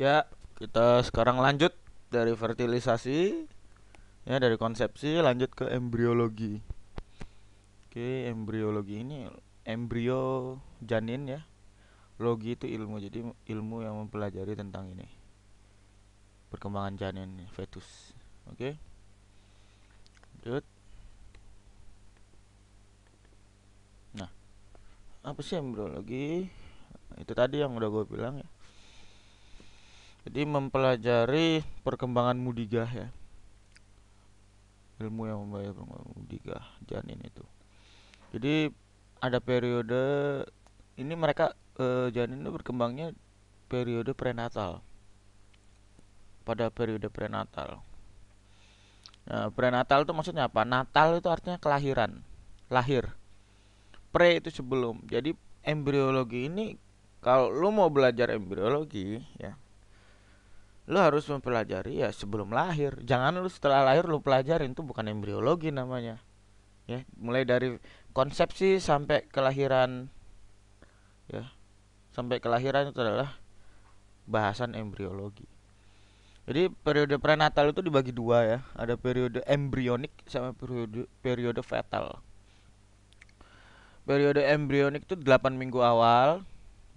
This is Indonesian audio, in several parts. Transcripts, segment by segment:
Ya, kita sekarang lanjut dari fertilisasi, ya dari konsepsi lanjut ke embriologi. Oke, embriologi ini embrio janin ya. Logi itu ilmu, jadi ilmu yang mempelajari tentang ini, perkembangan janin, fetus. Oke, lanjut. Nah, apa sih embriologi? Itu tadi yang udah gue bilang ya. Jadi mempelajari perkembangan mudigah ya. Ilmu yang mempelajari perkembangan mudigah janin itu. Jadi ada periode ini mereka janin itu berkembangnya periode prenatal. Pada periode prenatal. Nah, prenatal itu maksudnya apa? Natal itu artinya kelahiran, lahir. Pre itu sebelum. Jadi embriologi ini kalau lu mau belajar embriologi ya, lu harus mempelajari ya sebelum lahir. Jangan lu setelah lahir lu pelajarin, itu bukan embriologi namanya. Ya, mulai dari konsepsi sampai kelahiran ya, sampai kelahiran itu adalah bahasan embriologi. Jadi periode prenatal itu dibagi dua ya. Ada periode embrionik sama periode periode fetal. Periode embrionik itu 8 minggu awal,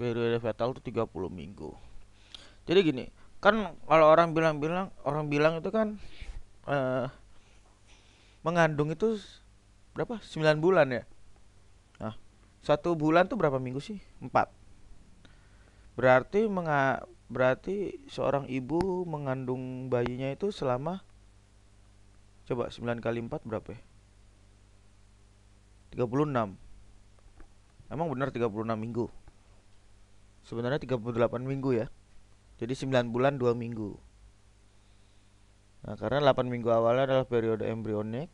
periode fetal itu 30 minggu. Jadi gini, kan kalau orang bilang itu kan eh, mengandung itu berapa? 9 bulan ya. Nah, 1 bulan tuh berapa minggu sih? 4. Berarti berarti seorang ibu mengandung bayinya itu selama, coba 9 kali 4 berapa ya? 36. Emang benar 36 minggu? Sebenarnya 38 minggu ya. Jadi 9 bulan 2 minggu. Nah, karena 8 minggu awalnya adalah periode embrionik,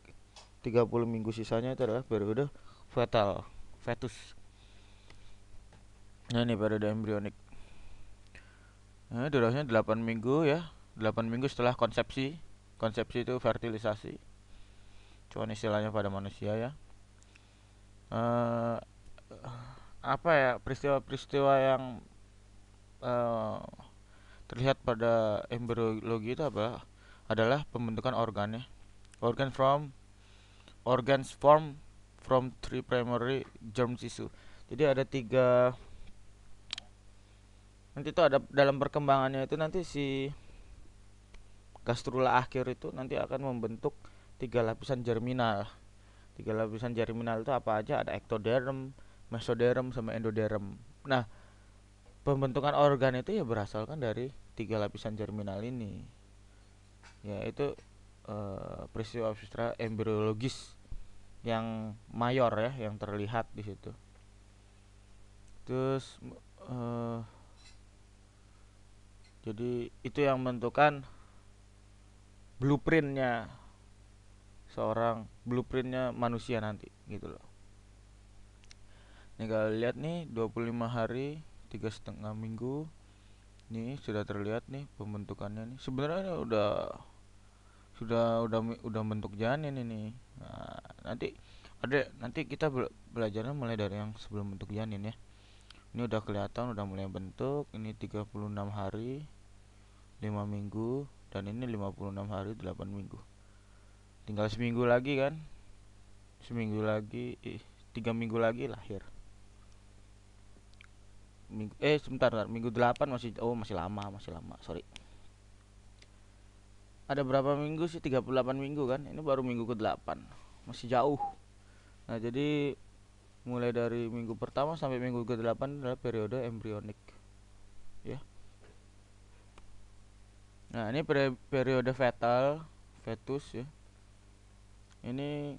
30 minggu sisanya itu adalah periode fetal, fetus. Nah, ini periode embrionik. Nah, durasinya 8 minggu ya. 8 minggu setelah konsepsi. Konsepsi itu fertilisasi. Cuman istilahnya pada manusia ya. Eh, apa ya peristiwa-peristiwa yang eh, terlihat pada embriologi itu apa? Adalah pembentukan organ ya. Organ from Organs form from three primary germ tissue. Jadi ada tiga, nanti itu ada dalam perkembangannya itu nanti si gastrula akhir itu nanti akan membentuk tiga lapisan germinal. Tiga lapisan germinal itu apa aja? Ada ectoderm, mesoderm, sama endoderm. Nah, pembentukan organ itu ya berasalkan dari tiga lapisan germinal ini. Ya itu peristiwa embriologis yang mayor ya, yang terlihat di situ. Terus eh, jadi itu yang menentukan blueprintnya blueprintnya manusia nanti gitu loh. Ini kalau lihat nih 25 hari 3,5 minggu, nih sudah terlihat nih pembentukannya nih. Sebenarnya udah bentuk janin ini. Nah, nanti kita belajarnya mulai dari yang sebelum bentuk janin ya. Ini udah kelihatan udah mulai bentuk. Ini 36 hari 5 minggu, dan ini 56 hari 8 minggu. Tinggal seminggu lagi kan, seminggu lagi 3 minggu lagi lahir. Sebentar, minggu 8 masih lama, sorry. Ada berapa minggu sih? 38 minggu kan, ini baru minggu ke 8, masih jauh. Nah, jadi mulai dari minggu pertama sampai minggu ke 8 adalah periode embrionik ya. Nah, ini periode fetal, fetus ya. Ini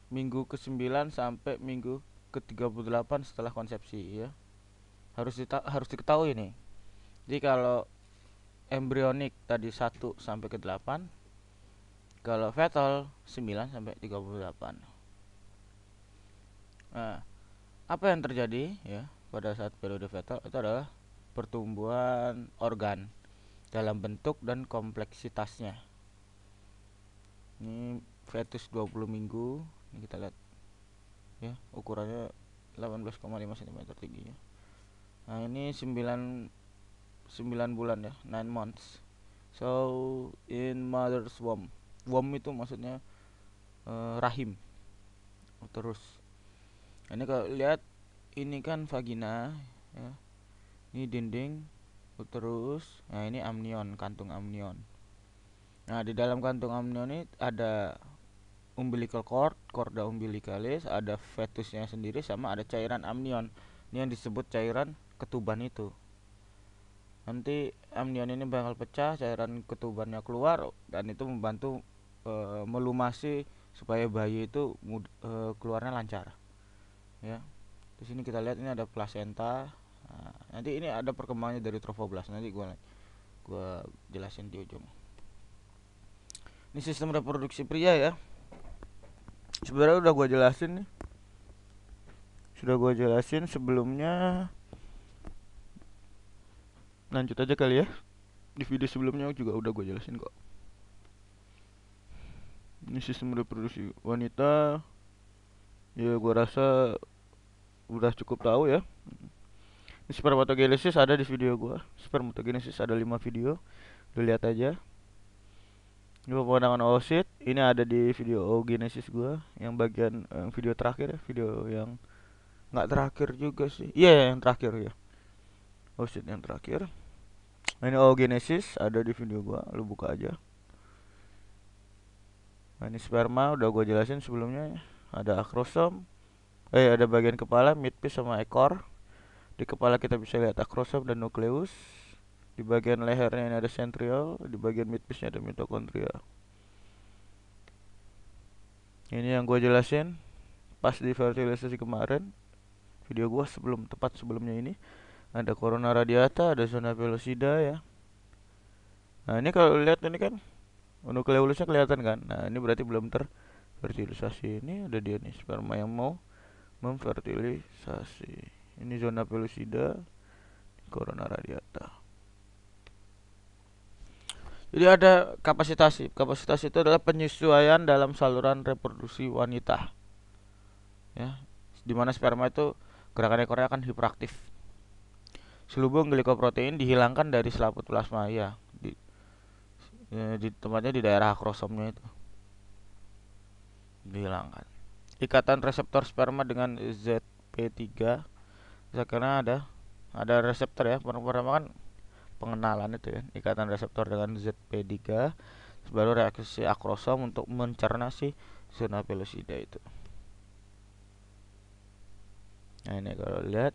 minggu ke-9 sampai minggu ke-38 setelah konsepsi ya. Harus diketahui nih. Jadi kalau embrionik tadi 1 sampai ke 8, kalau fetal 9 sampai 38. Nah, apa yang terjadi ya pada saat periode fetal itu adalah pertumbuhan organ dalam bentuk dan kompleksitasnya. Ini fetus 20 minggu, ini kita lihat ya, ukurannya 18,5 cm tingginya. Nah, ini 9 9 bulan ya, 9 months. So in mother's womb. Womb itu maksudnya rahim. Terus ini kalau lihat ini kan vagina ya. Ini dinding uterus. Nah, ini amnion, kantung amnion. Nah, di dalam kantung amnion ini ada umbilical cord, chorda umbilicalis, ada fetusnya sendiri sama ada cairan amnion. Ini yang disebut cairan ketuban itu. Nanti amnion ini bakal pecah, cairan ketubannya keluar dan itu membantu melumasi supaya bayi itu keluarnya lancar. Ya. Di sini kita lihat ini ada plasenta. Nah, nanti ini ada perkembangannya dari trophoblast. Nanti gua jelasin di ujung. Ini sistem reproduksi pria ya. Sebenarnya udah gua jelasin nih. Sudah gua jelasin sebelumnya. Lanjut aja kali ya. Di video sebelumnya juga udah gua jelasin kok. Ini sistem reproduksi wanita. Ya gua rasa udah cukup tahu ya. Spermatogenesis ada di video gua. Spermatogenesis ada 5 video. Lu lihat aja. Ini pemandangan oosit. Ini ada di video oogenesis gua yang bagian video terakhir ya, video yang nggak terakhir juga sih. Iya, yeah, yang terakhir ya. Oosit yang terakhir. Nah, ini oogenesis ada di video gua, lu buka aja. Nah, ini sperma udah gua jelasin sebelumnya. Ada akrosom. Ada bagian kepala, midpiece sama ekor. Di kepala kita bisa lihat akrosom dan nukleus. Di bagian lehernya ini ada centriole, di bagian midpiece-nya ada mitokondria. Ini yang gue jelasin pas di fertilisasi kemarin, video gue tepat sebelumnya ini. Ada corona radiata, ada zona pellucida ya. Nah ini kalau lihat ini kan nukleulusnya kelihatan kan. Nah ini berarti belum terfertilisasi. Ini ada dia nih, sperma yang mau memfertilisasi. Ini zona pellucida, corona radiata. Jadi ada kapasitas. Kapasitas itu adalah penyesuaian dalam saluran reproduksi wanita. Ya, dimana sperma itu gerakan ekornya akan hiperaktif. Selubung glikoprotein dihilangkan dari selaput plasma ya. Di tempatnya di daerah akrosomnya itu dihilangkan. Ikatan reseptor sperma dengan ZP3 karena ada reseptor ya. Pertama kan pengenalan itu ya, ikatan reseptor dengan ZP3, baru reaksi akrosom untuk mencerna si zona pellucida itu. Nah ini kalau lihat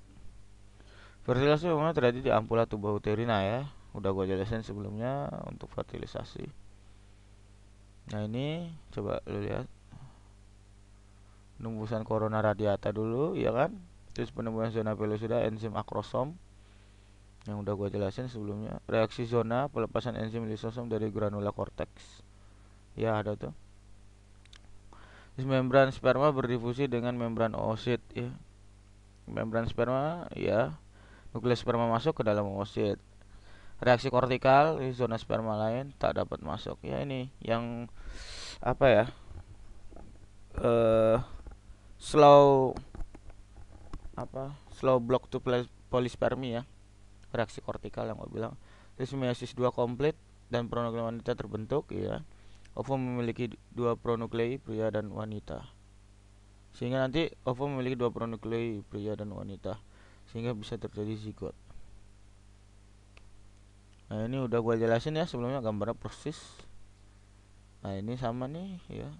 fertilisasi umumnya terjadi di ampula tuba uterina ya, udah gue jelasin sebelumnya untuk fertilisasi. Nah ini coba lu lihat penembusan corona radiata dulu ya kan, terus penembusan zona pellucida, enzim akrosom yang udah gue jelasin sebelumnya, reaksi zona pelepasan enzim lisosom dari granula korteks ya ada tuh. Terus membran sperma berdifusi dengan membran oosit ya. Membran sperma ya, nukleus sperma masuk ke dalam oosit. Reaksi kortikal di zona sperma lain tak dapat masuk ya. Ini yang apa ya, slow block to polyspermy ya, reaksi kortikal yang gue bilang. Terus meiosis 2 komplit dan pronuklei wanita terbentuk ya. Ovum memiliki 2 pronuklei pria dan wanita. Sehingga nanti ovum memiliki 2 pronuklei pria dan wanita, sehingga bisa terjadi zigot. Nah ini udah gue jelasin ya sebelumnya, gambarnya persis. Nah ini sama nih ya,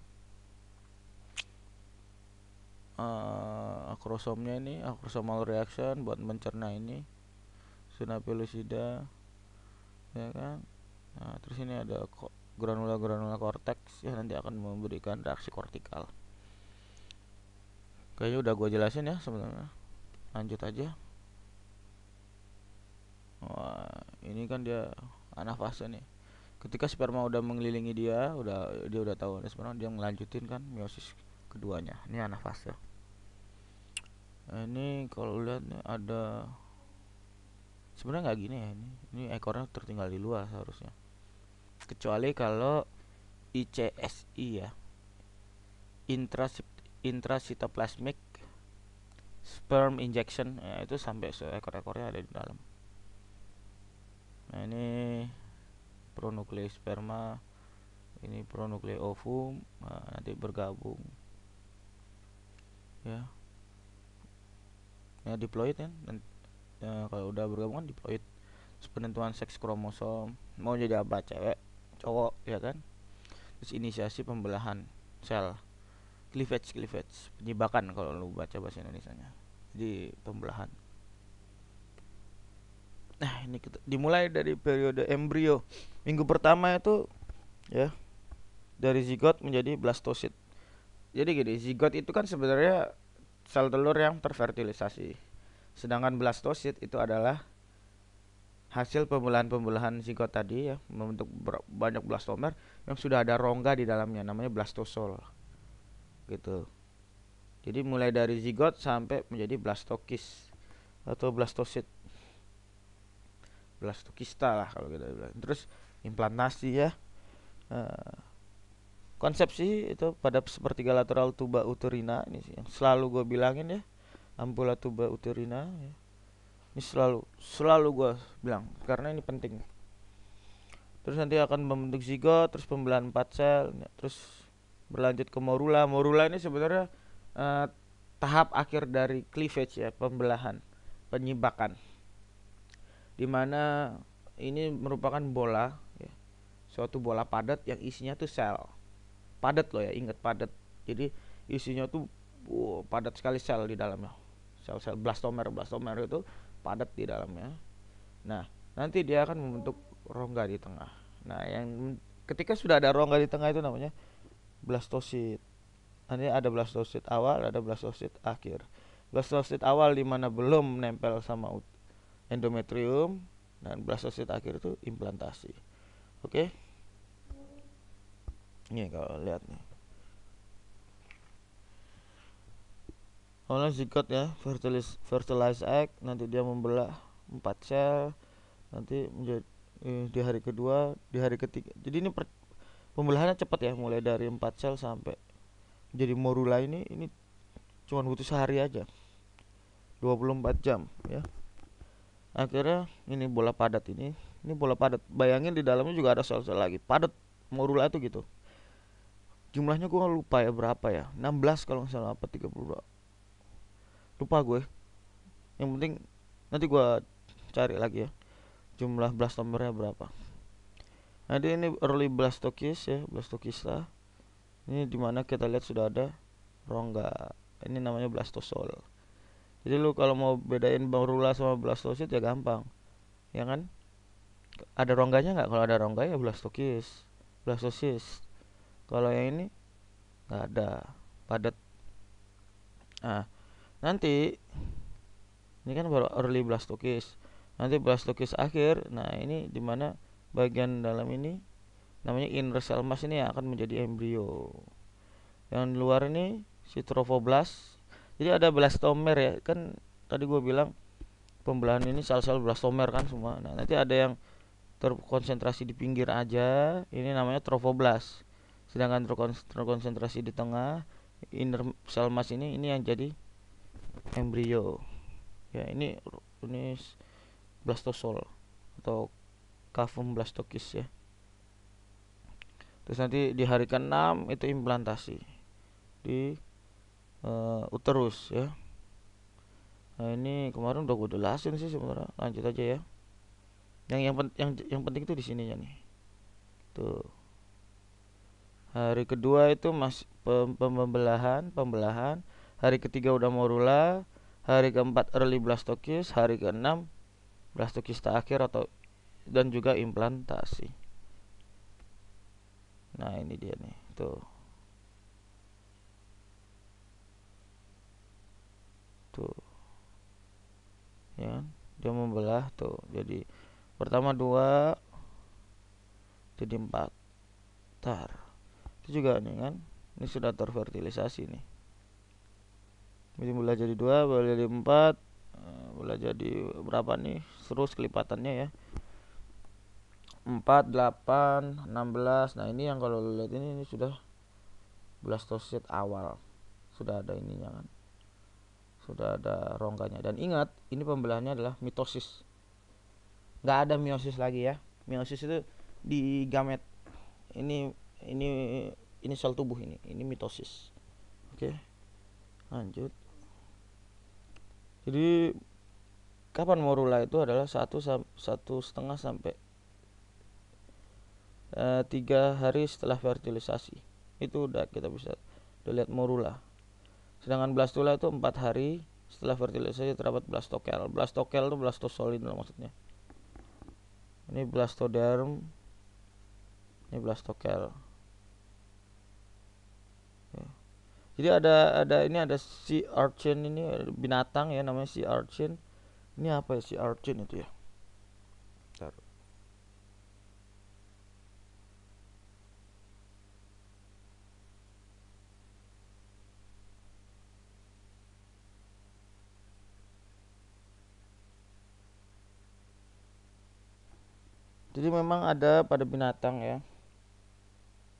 akrosomnya ini, akrosomal reaction buat mencerna ini zona pellucida ya kan. Nah terus ini ada granula korteks ya, nanti akan memberikan reaksi kortikal. Kayaknya udah gue jelasin ya sebenarnya. Lanjut aja. Wah ini kan dia anafase nih. Ketika sperma udah mengelilingi dia udah tahu ada sperma, dia melanjutin kan meiosis keduanya. Ini anafase. Nah, ini kalau lihat nih ada, sebenarnya nggak gini ya, ini ekornya tertinggal di luar seharusnya, kecuali kalau ICSI ya, intracytoplasmic sperm injection ya, itu sampai seekor-ekornya ada di dalam. Nah, ini pronuklei sperma, ini pronuklei ovum. Nah, nanti bergabung ya. Ya, diploid kan. Ya, kalau udah bergabung kan diploid. Terus penentuan seks kromosom, mau jadi apa, cewek, cowok, ya kan. Terus inisiasi pembelahan sel, cleavage, penyibakan kalau lu baca bahasa Indonesianya. Jadi pembelahan. Nah, ini dimulai dari periode embrio. Minggu pertama itu ya, dari zigot menjadi blastosit. Jadi gini, zigot itu kan sebenarnya sel telur yang terfertilisasi. Sedangkan blastosit itu adalah hasil pembelahan zigot tadi ya, membentuk banyak blastomer yang sudah ada rongga di dalamnya, namanya blastosol. Gitu. Jadi mulai dari zigot sampai menjadi blastokis atau blastosit. Blastokista lah kalau kita bilang. Terus implantasi ya. Eh, Konsepsi itu pada sepertiga lateral tuba uterina ini sih yang selalu gue bilangin ya, ampula tuba uterina ya. Ini selalu gue bilang karena ini penting. Terus nanti akan membentuk zigot, terus pembelahan 4 sel, ya. Terus berlanjut ke morula. Morula ini sebenarnya eh, tahap akhir dari cleavage ya, pembelahan, penyibakan. Dimana ini merupakan bola ya, suatu bola padat yang isinya tuh sel. Padat loh ya, ingat padat. Jadi isinya tuh padat sekali sel di dalamnya. Sel-sel blastomer itu padat di dalamnya. Nah, nanti dia akan membentuk rongga di tengah. Nah, yang ketika sudah ada rongga di tengah itu namanya blastosit. Nanti ada blastosit awal, ada blastosit akhir. Blastosit awal di mana belum nempel sama endometrium, dan blastosit akhir itu implantasi. Oke? Nih kalau lihat nih. Awalnya zigot ya, fertilized egg, nanti dia membelah 4 sel, nanti menjadi di hari kedua, di hari ketiga. Jadi ini pembelahannya cepat ya, mulai dari 4 sel sampai jadi morula ini cuma butuh sehari aja. 24 jam ya. Akhirnya ini bola padat ini bola padat. Bayangin di dalamnya juga ada sel-sel lagi. Padat morula itu gitu. Jumlahnya gue lupa ya berapa ya. 16 kalau nggak salah apa 32. Lupa gue. Yang penting nanti gue cari lagi ya. Jumlah blastomernya berapa. Nah, ini early blastokis ya, blastokista. Ini dimana kita lihat sudah ada rongga. Ini namanya blastosol. Jadi lu kalau mau bedain morula sama blastosit ya gampang. Ya kan? Ada rongganya nggak? Kalau ada rongga ya blastosis. Kalau yang ini nggak ada, padat. Nah, nanti ini kan baru early blastokis. Nanti blastokis akhir. Nah, ini dimana bagian dalam ini namanya inner cell mass ini akan menjadi embrio. Yang luar ini si trophoblast. Jadi ada blastomer ya. Kan tadi gue bilang pembelahan ini sel-sel blastomer kan semua. Nah, nanti ada yang terkonsentrasi di pinggir aja, ini namanya trophoblast. Sedangkan terkonsentrasi di tengah, inner cell mass ini yang jadi embrio. Ya, ini blastosol atau cavum blastokis ya. Terus nanti di hari ke-6 itu implantasi di uterus ya. Nah, ini kemarin udah gue jelasin sih sebenarnya. Lanjut aja ya. Yang penting itu di sininya nih. Tuh. Hari kedua itu pembelahan. Hari ketiga udah morula. Hari keempat early blastokis. Hari keenam blastokista akhir atau dan juga implantasi. Nah, ini dia nih. Tuh. Tuh. Ya, dia membelah tuh. Jadi pertama 2 jadi 4. Tar. Itu juga nih kan. Ini sudah terfertilisasi nih. Jadi boleh jadi 2, boleh jadi 4, boleh jadi berapa nih? Terus kelipatannya ya. 4, 8, 16. Nah, ini yang kalau lihat ini sudah blastosit awal. Sudah ada ininya kan. Sudah ada rongganya. Dan ingat, ini pembelahannya adalah mitosis. nggak ada meiosis lagi ya. Meiosis itu di gamet. Ini ini ini sel tubuh ini mitosis. Oke, lanjut. Jadi kapan morula itu adalah satu setengah sampai 3 hari setelah fertilisasi. Itu udah kita bisa udah lihat morula. Sedangkan blastula itu 4 hari setelah fertilisasi terdapat blastokel. Blastokel itu blastosolin loh maksudnya. Ini blastoderm, ini blastokel. Ya. Jadi ada sea urchin, ini binatang ya namanya sea urchin. Ini apa ya sea urchin itu ya? Bentar. Jadi memang ada pada binatang ya.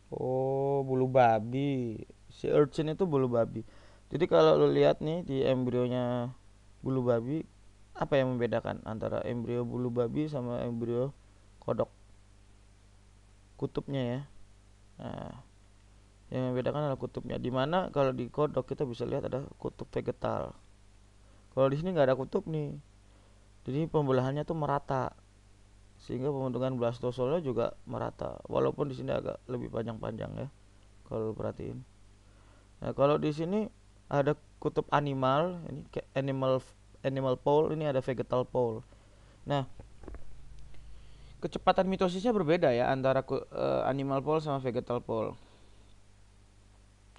Oh, bulu babi. Sea urchin itu bulu babi. Jadi kalau lu lihat nih di embrionya bulu babi, apa yang membedakan antara embrio bulu babi sama embrio kodok? Kutubnya ya. Nah, yang membedakan adalah kutubnya. Dimana kalau di kodok kita bisa lihat ada kutub vegetal. Kalau di sini nggak ada kutub nih. Jadi pembelahannya tuh merata. Sehingga pembentukan blastosolnya juga merata. Walaupun di sini agak lebih panjang-panjang ya. Kalau perhatiin. Nah, kalau di sini ada kutub animal, ini animal pole, ini ada vegetal pole. Nah, kecepatan mitosisnya berbeda ya antara animal pole sama vegetal pole.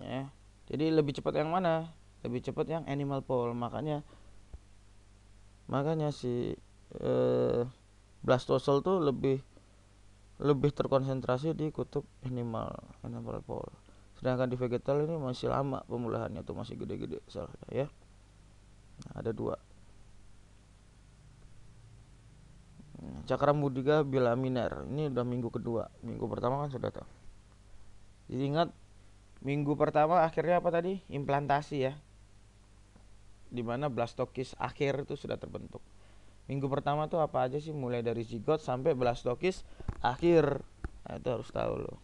Ya. Jadi lebih cepat yang mana? Lebih cepat yang animal pole. Makanya si eh, blastosol tuh lebih lebih terkonsentrasi di kutub animal pole. Sedangkan di vegetal ini masih lama pemulahannya tuh masih gede-gede selnya ya. Nah, ada dua. Cakram Budiga Bilaminer. Ini udah minggu kedua. Minggu pertama kan sudah tahu. Jadi ingat minggu pertama akhirnya apa tadi? Implantasi ya. Dimana blastokis akhir itu sudah terbentuk. Minggu pertama tuh apa aja sih? Mulai dari zigot sampai blastokis akhir. Nah, itu harus tahu loh.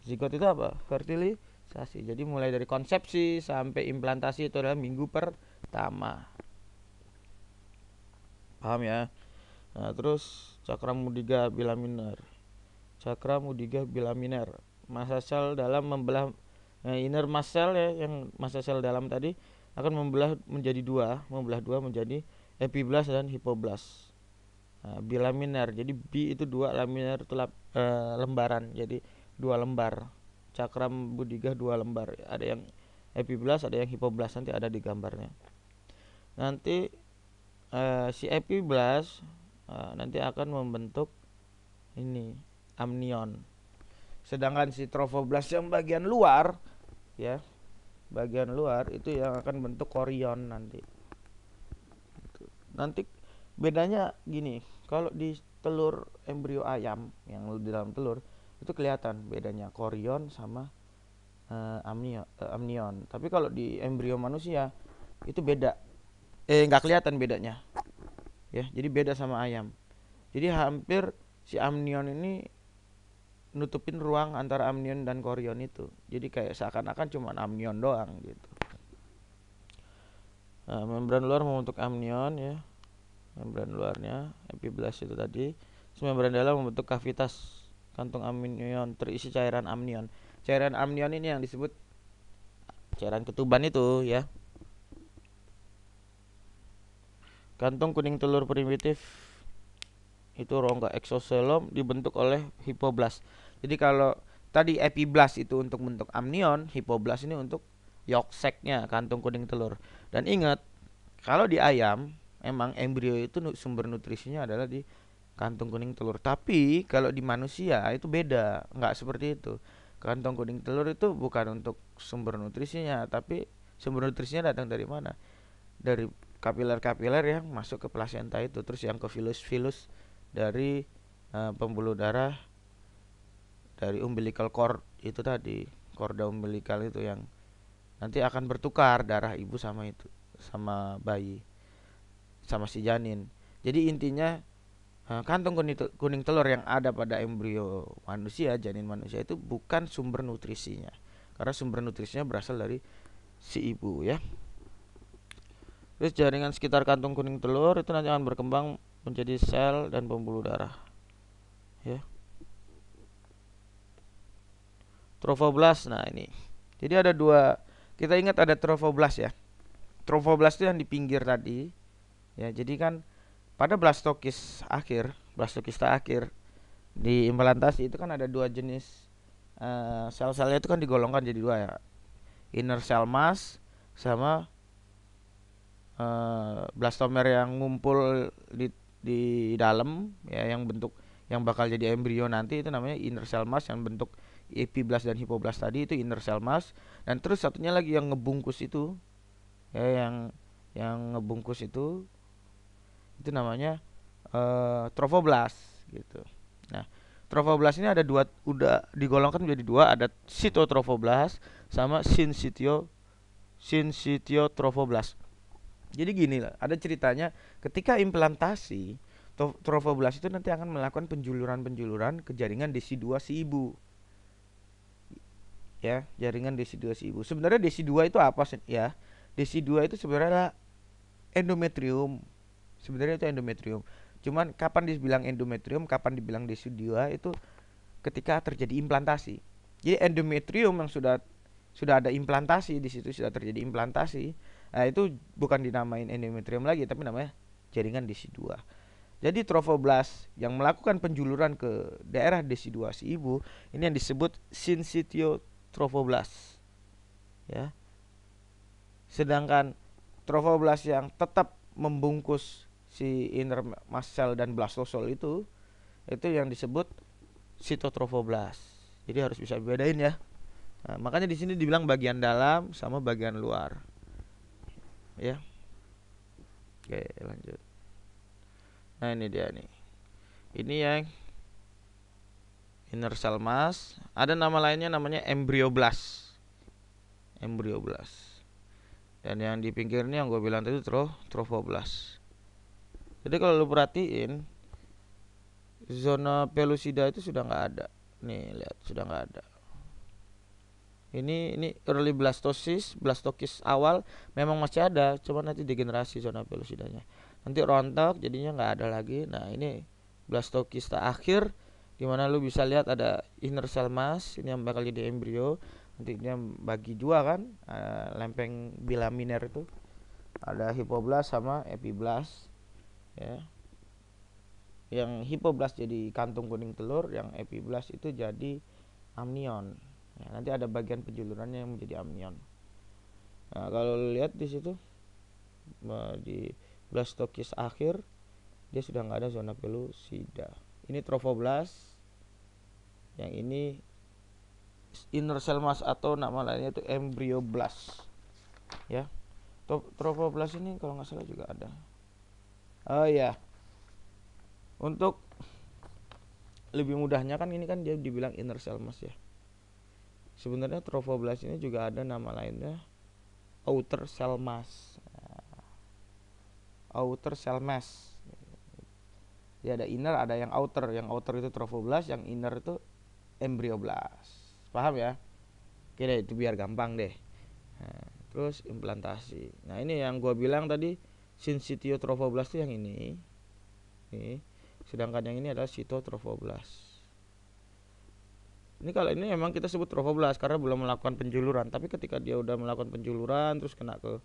Zigot itu apa? Fertilisasi. Jadi mulai dari konsepsi sampai implantasi itu adalah minggu pertama. Paham ya? Nah, terus cakram mudiga bilaminer. Cakra mudiga bilaminer. Massa sel dalam membelah inner mass cell ya, yang massa sel dalam tadi akan membelah dua menjadi epiblas dan hipoblas. Nah, bilaminer. Jadi bi itu dua, laminar itu lembaran. Jadi dua lembar. Cakram budiga dua lembar. Ada yang epiblas, ada yang hipoblas, nanti ada di gambarnya. Nanti si epiblas nanti akan membentuk ini amnion. Sedangkan si trophoblas yang bagian luar ya, bagian luar itu yang akan bentuk korion nanti. Nanti bedanya gini, kalau di telur embrio ayam yang di dalam telur itu kelihatan bedanya korion sama amnion. Tapi kalau di embrio manusia itu beda. Nggak kelihatan bedanya. Ya, jadi beda sama ayam. Jadi hampir si amnion ini nutupin ruang antara amnion dan korion itu. Jadi kayak seakan-akan cuma amnion doang gitu. Nah, membran luar membentuk amnion ya. Membran luarnya epiblas itu tadi. Terus membran dalam membentuk kavitas kantung amnion terisi cairan amnion. Cairan amnion ini yang disebut cairan ketuban itu ya. Kantung kuning telur primitif itu rongga eksoselom dibentuk oleh hipoblas. Jadi kalau tadi epiblas itu untuk bentuk amnion, hipoblas ini untuk yolk sac-nya, kantung kuning telur. Dan ingat, kalau di ayam emang embrio itu sumber nutrisinya adalah di kantung kuning telur. Tapi kalau di manusia itu beda, nggak seperti itu. Kantong kuning telur itu bukan untuk sumber nutrisinya, tapi sumber nutrisinya datang dari mana? Dari kapiler-kapiler yang masuk ke plasenta itu, terus yang ke filus-filus dari pembuluh darah, dari umbilical cord itu tadi, korda umbilical itu yang nanti akan bertukar darah ibu sama itu, sama bayi, sama si janin. Jadi intinya Kantong kuning telur yang ada pada embrio manusia, janin manusia itu bukan sumber nutrisinya. Karena sumber nutrisinya berasal dari si ibu ya. Terus jaringan sekitar kantung kuning telur itu nanti akan berkembang menjadi sel dan pembuluh darah. Ya. Trofoblast. Nah, ini. Jadi ada dua. Kita ingat ada trofoblast ya. Trofoblast itu yang di pinggir tadi. Ya, jadi kan pada blastokista akhir di implantasi itu kan ada dua jenis sel-selnya itu kan digolongkan jadi dua ya. Inner cell mass sama blastomer yang ngumpul di dalam ya, yang bentuk yang bakal jadi embrio nanti itu namanya inner cell mass, yang bentuk epiblast dan hipoblast tadi itu inner cell mass, dan terus satunya lagi yang ngebungkus itu ya, yang ngebungkus itu namanya trofoblast gitu. Nah, trofoblast ini ada dua, udah digolongkan menjadi dua, ada sitotrofoblast sama sinsitiotrofoblast. Jadi gini lah, ada ceritanya ketika implantasi trofoblast itu nanti akan melakukan penjuluran-penjuluran ke jaringan desi2 si ibu. Ya, jaringan desi2 si ibu. Sebenarnya desi2 itu apa sih ya? Desi2 itu sebenarnya endometrium. Sebenarnya itu endometrium. Cuman kapan dibilang endometrium, kapan dibilang desi2 itu ketika terjadi implantasi. Jadi endometrium yang sudah ada implantasi di situ, sudah terjadi implantasi. Nah, itu bukan dinamain endometrium lagi, tapi namanya jaringan desi2. Jadi trofoblast yang melakukan penjuluran ke daerah desi2 si ibu, ini yang disebut sinsitiotrofoblast. Ya. Sedangkan trofoblast yang tetap membungkus si inner mast cell dan blastosol itu yang disebut sitotrofoblast. Jadi harus bisa bedain ya. Nah, makanya di sini dibilang bagian dalam sama bagian luar. Ya. Oke, lanjut. Nah, ini dia nih. Ini yang inner cell mass. Ada nama lainnya namanya embryoblast. Embryoblast. Dan yang di pinggirnya yang gue bilang tadi trofoblast. Jadi kalau lu perhatiin, zona pellucida itu sudah nggak ada. Nih, lihat, sudah nggak ada. Ini early blastokis awal memang masih ada, cuma nanti degenerasi zona pellucidanya. Nanti rontok jadinya nggak ada lagi. Nah, ini blastokista akhir di mana lu bisa lihat ada inner cell mass, ini yang bakal jadi embrio. Nanti dia bagi dua kan, lempeng bilaminer itu. Ada hipoblast sama epiblast ya. Yang hipoblast jadi kantung kuning telur, yang epiblast itu jadi amnion. Ya, nanti ada bagian penjulurannya yang menjadi amnion. Nah, kalau lihat di situ di blastokis akhir dia sudah nggak ada zona pellucida. Ini trofoblast, yang ini inner cell mass atau nama lainnya itu embryoblast. Ya, trofoblast ini kalau nggak salah juga ada. Oh ya, untuk lebih mudahnya kan ini kan dia dibilang inner cell mass ya. Sebenarnya trofoblast ini juga ada nama lainnya outer cell mass. Outer cell mass. Dia ada inner, ada yang outer. Yang outer itu trofoblast, yang inner itu embryoblast. Paham ya? Oke deh, itu biar gampang deh. Nah, terus implantasi. Nah, ini yang gua bilang tadi sinsitiotrofoblast itu yang ini. Nih. Sedangkan yang ini adalah sitotrofoblast. Ini kalau ini memang kita sebut trofoblast karena belum melakukan penjuluran, tapi ketika dia udah melakukan penjuluran terus kena ke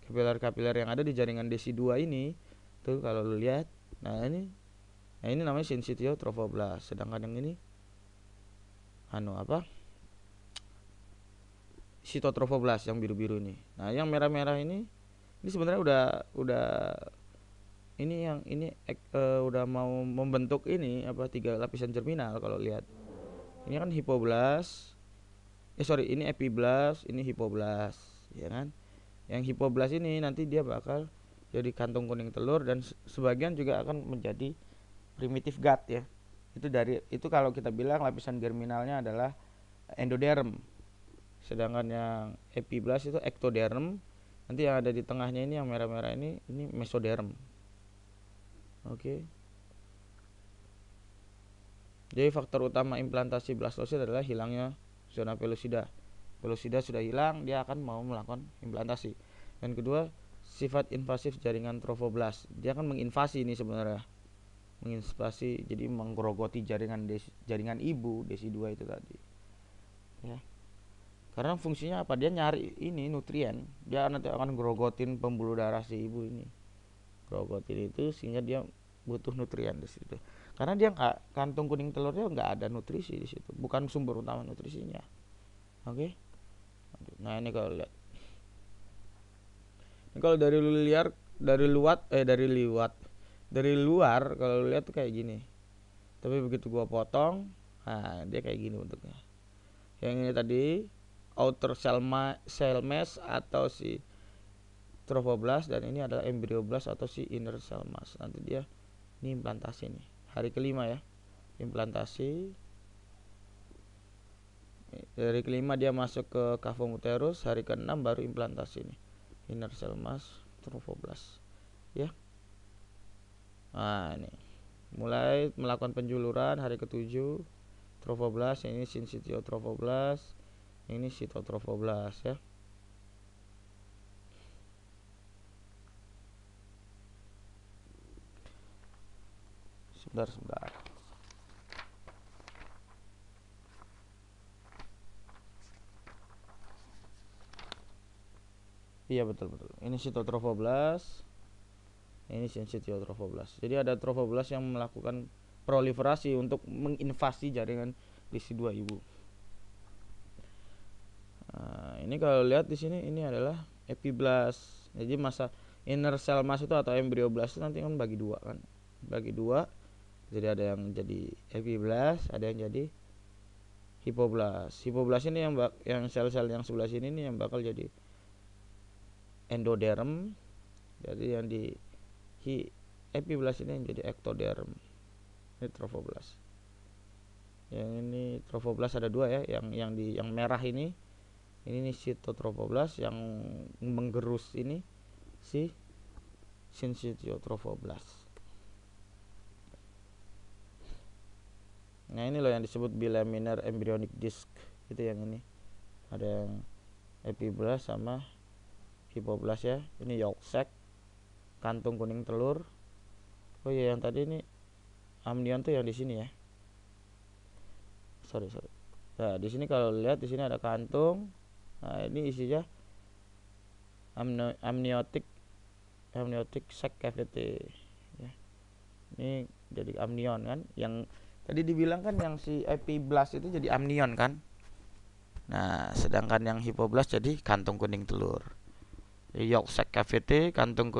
kapiler-kapiler yang ada di jaringan desi2 ini, tuh kalau lu lihat, nah ini namanya sinsitiotrofoblast. Sedangkan yang ini sitotrofoblast yang biru-biru ini. Nah, yang merah-merah ini sebenarnya udah ini yang ini udah mau membentuk ini 3 lapisan germinal kalau lihat. Ini kan hipoblast. Ini epiblast, ini hipoblast, ya kan? Yang hipoblast ini nanti dia bakal jadi kantung kuning telur dan sebagian juga akan menjadi primitive gut ya. Itu kalau kita bilang lapisan germinalnya adalah endoderm. Sedangkan yang epiblast itu ectoderm. Nanti yang ada di tengahnya ini yang merah-merah ini mesoderm. Oke. Jadi faktor utama implantasi blastosis adalah hilangnya zona pellucida. Pellucida sudah hilang, dia akan mau melakukan implantasi. Dan kedua, sifat invasif jaringan trofoblast. Dia akan menginvasi ini sebenarnya. Menginvasi, jadi menggerogoti jaringan ibu DESI2 itu tadi. Ya. Karena fungsinya apa? Dia nyari ini nutrien. Dia nanti akan gerogotin pembuluh darah si ibu ini. Gerogotin itu sehingga dia butuh nutrien di situ. Karena dia nggak, kantung kuning telurnya nggak ada nutrisi di situ, bukan sumber utama nutrisinya. Oke. Nah ini kalau lihat, ini kalau dari liar, dari luar kalau lihat tuh kayak gini. Tapi begitu gua potong, nah dia kayak gini bentuknya. Yang ini tadi outer cell mass atau si trophoblast, dan ini adalah embryoblast atau si inner cell mass. Nanti dia ini implantasi nih. Hari kelima ya. Implantasi. Dari kelima dia masuk ke cavum uterus, hari keenam baru implantasi nih. Inner cell mass trophoblast. Ya. Nah, ini. Mulai melakukan penjuluran hari ketujuh trophoblast, ini syncytial trophoblast, ini cytotrophoblast ya. Sebentar. Iya betul. Ini cytotrophoblast, ini syncytial trophoblast. Jadi ada trophoblast yang melakukan proliferasi untuk menginvasi jaringan DESI2 ibu. Nah, ini kalau lihat di sini ini adalah epiblast. Jadi masa inner cell mass itu atau embryoblast itu nanti kan bagi dua kan. Bagi dua. Jadi ada yang jadi epiblast, ada yang jadi hipoblast. Hipoblast ini yang sel-sel yang sebelah sini nih yang bakal jadi endoderm. Jadi yang di epiblast ini yang jadi ectoderm. Ini trophoblast. Yang ini trophoblast ada dua ya, yang merah ini nih cytotrophoblast, yang menggerus ini si syncytial trophoblast. Nah ini loh yang disebut bilaminar embryonic disc, itu yang ini ada yang epiblast sama hipoblast ya. Ini yolk sac, kantung kuning telur. Oh iya yang tadi ini amnion tuh yang di sini ya. Sorry. Nah di sini kalau lihat di sini ada kantung. Nah ini isinya amniotic sac cavity ya. Ini jadi amnion kan, yang tadi dibilang kan yang si epiblast itu jadi amnion kan. Nah sedangkan yang hipoblast jadi kantung kuning telur. Yolk sac cavity,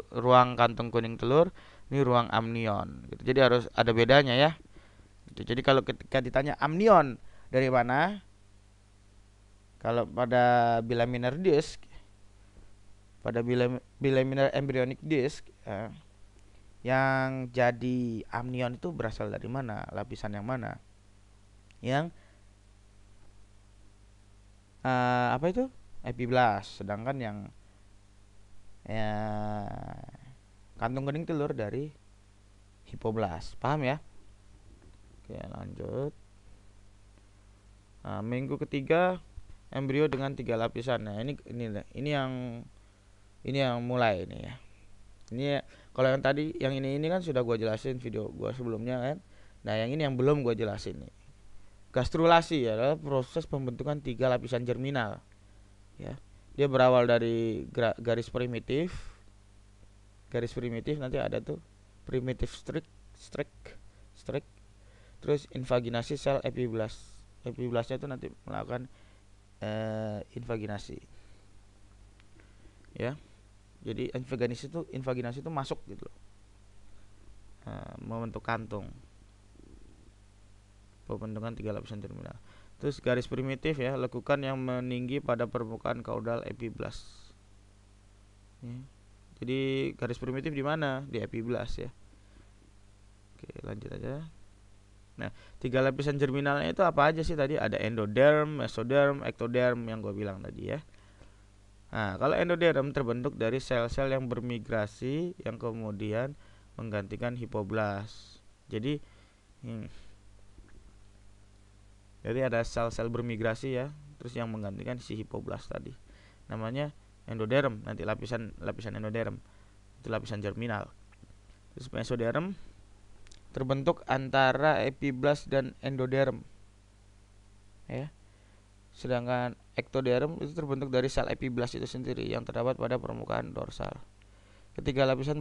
ruang kantung kuning telur, ini ruang amnion gitu. Jadi harus ada bedanya ya gitu. Jadi kalau ketika ditanya amnion dari mana, kalau pada bilaminar disc, pada bilaminar embryonic disc yang jadi amnion itu berasal dari mana, lapisan yang mana, yang apa itu epiblast, sedangkan yang kantung kuning telur dari hipoblast. Paham ya? Oke lanjut. Nah, minggu ketiga embrio dengan 3 lapisan. Nah ini yang mulai ini ya. Ini kalau yang tadi yang ini kan sudah gue jelasin video gue sebelumnya kan. Nah yang ini yang belum gue jelasin nih. Gastrulasi adalah proses pembentukan 3 lapisan germinal ya. Dia berawal dari garis primitif nanti ada tuh primitive streak, terus invaginasi sel epiblastnya itu nanti melakukan invaginasi ya. Jadi invaginasi itu masuk gitu loh, membentuk kantung, pembentukan 3 lapisan terminal. Terus garis primitif ya, lekukan yang meninggi pada permukaan kaudal epiblast ya. Jadi garis primitif di mana? Di epiblast ya. Oke lanjut aja. Nah 3 lapisan germinalnya itu apa aja sih tadi? Ada endoderm, mesoderm, ectoderm yang gue bilang tadi ya. Nah, kalau endoderm terbentuk dari sel-sel yang bermigrasi yang kemudian menggantikan hipoblast. Jadi Jadi ada sel-sel bermigrasi ya, terus yang menggantikan si hipoblast tadi. Namanya endoderm, nanti lapisan endoderm. Itu lapisan germinal. Terus mesoderm terbentuk antara epiblast dan endoderm. Ya. Sedangkan ektoderm itu terbentuk dari sel epiblast itu sendiri yang terdapat pada permukaan dorsal. Ketiga lapisan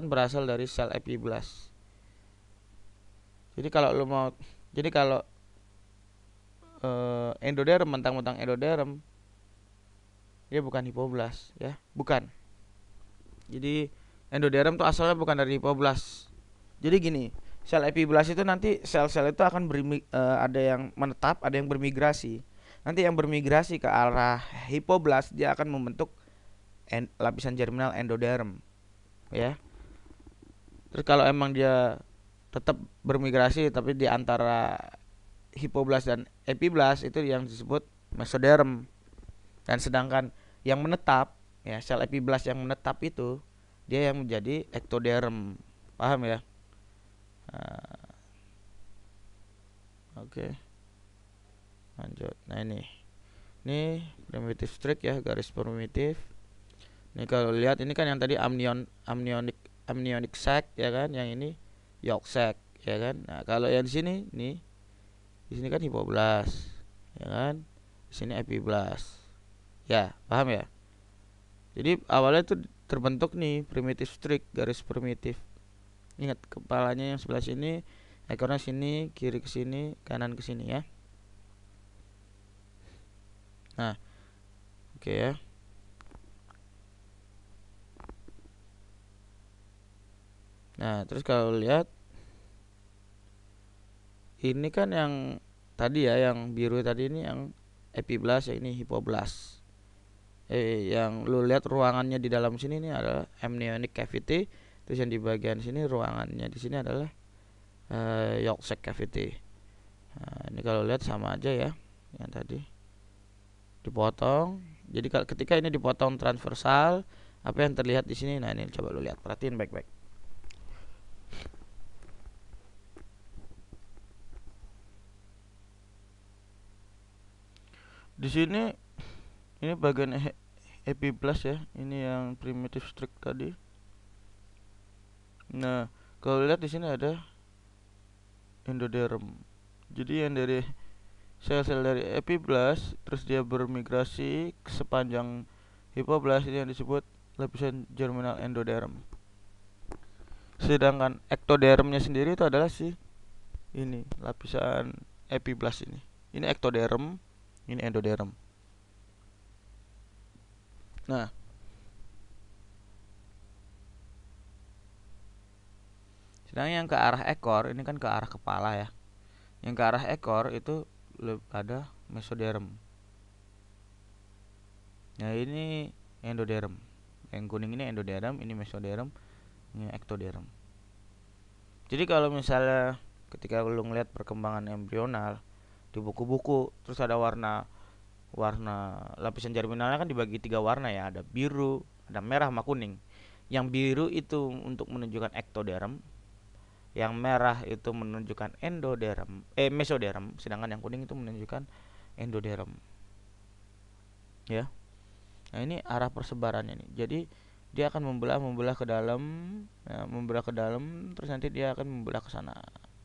berasal dari sel epiblast. Jadi kalau endoderm, mentang-mentang endoderm, dia bukan hipoblast ya, bukan. Jadi endoderm tuh asalnya bukan dari hipoblast. Jadi gini, sel epiblast itu nanti sel-sel itu akan ada yang menetap, ada yang bermigrasi. Nanti yang bermigrasi ke arah hipoblast dia akan membentuk lapisan germinal endoderm ya. Terus kalau emang dia tetap bermigrasi tapi di antara hipoblast dan epiblast, itu yang disebut mesoderm. Dan sedangkan yang menetap ya, sel epiblast yang menetap itu dia yang menjadi ektoderm. Paham ya? Nah, oke. Lanjut. Nah ini primitive streak ya, garis primitif. Ini kalau lihat ini kan yang tadi amniotic sac ya kan, yang ini yolk sac ya kan. Nah, kalau yang di sini nih, di sini kan hipoblast ya kan, di sini epiblast ya, paham ya? Jadi awalnya itu terbentuk nih primitive streak, garis primitif. Ingat, kepalanya yang sebelah sini, ekornya sini, kiri ke sini, kanan ke sini ya. Nah, oke ya. Nah, terus kalau lihat ini kan yang tadi ya, yang biru tadi ini yang epiblast, ya ini hipoblast. Yang lu lihat ruangannya di dalam sini ini adalah amniotic cavity, terus yang di bagian sini ruangannya di sini adalah yolk sac cavity. Nah, ini kalau lihat sama aja ya, yang tadi dipotong. Jadi ketika ini dipotong transversal, apa yang terlihat di sini? Nah, ini coba lu lihat, perhatiin baik-baik. Di sini ini bagian epiblast ya, ini yang primitive streak tadi. Nah, kalau lihat di sini ada endoderm. Jadi yang dari sel-sel dari epiblast terus dia bermigrasi ke sepanjang hipoblast, ini yang disebut lapisan germinal endoderm. Sedangkan ektodermnya sendiri itu adalah ini lapisan epiblast ini. Ini ektoderm, ini endoderm. Nah, sedangkan yang ke arah ekor ini kan ke arah kepala ya. Yang ke arah ekor itu ada mesoderm. Nah, ini endoderm. Yang kuning ini endoderm, ini mesoderm, ini ektoderm. Jadi kalau misalnya ketika lu ngeliat perkembangan embrional di buku-buku, terus ada warna lapisan germinalnya kan dibagi 3 warna ya, ada biru, ada merah sama kuning. Yang biru itu untuk menunjukkan ektoderm, yang merah itu menunjukkan mesoderm, sedangkan yang kuning itu menunjukkan endoderm. Ya. Nah, ini arah persebarannya nih. Jadi dia akan membelah ke dalam, ya, membelah ke dalam, terus nanti dia akan membelah ke sana,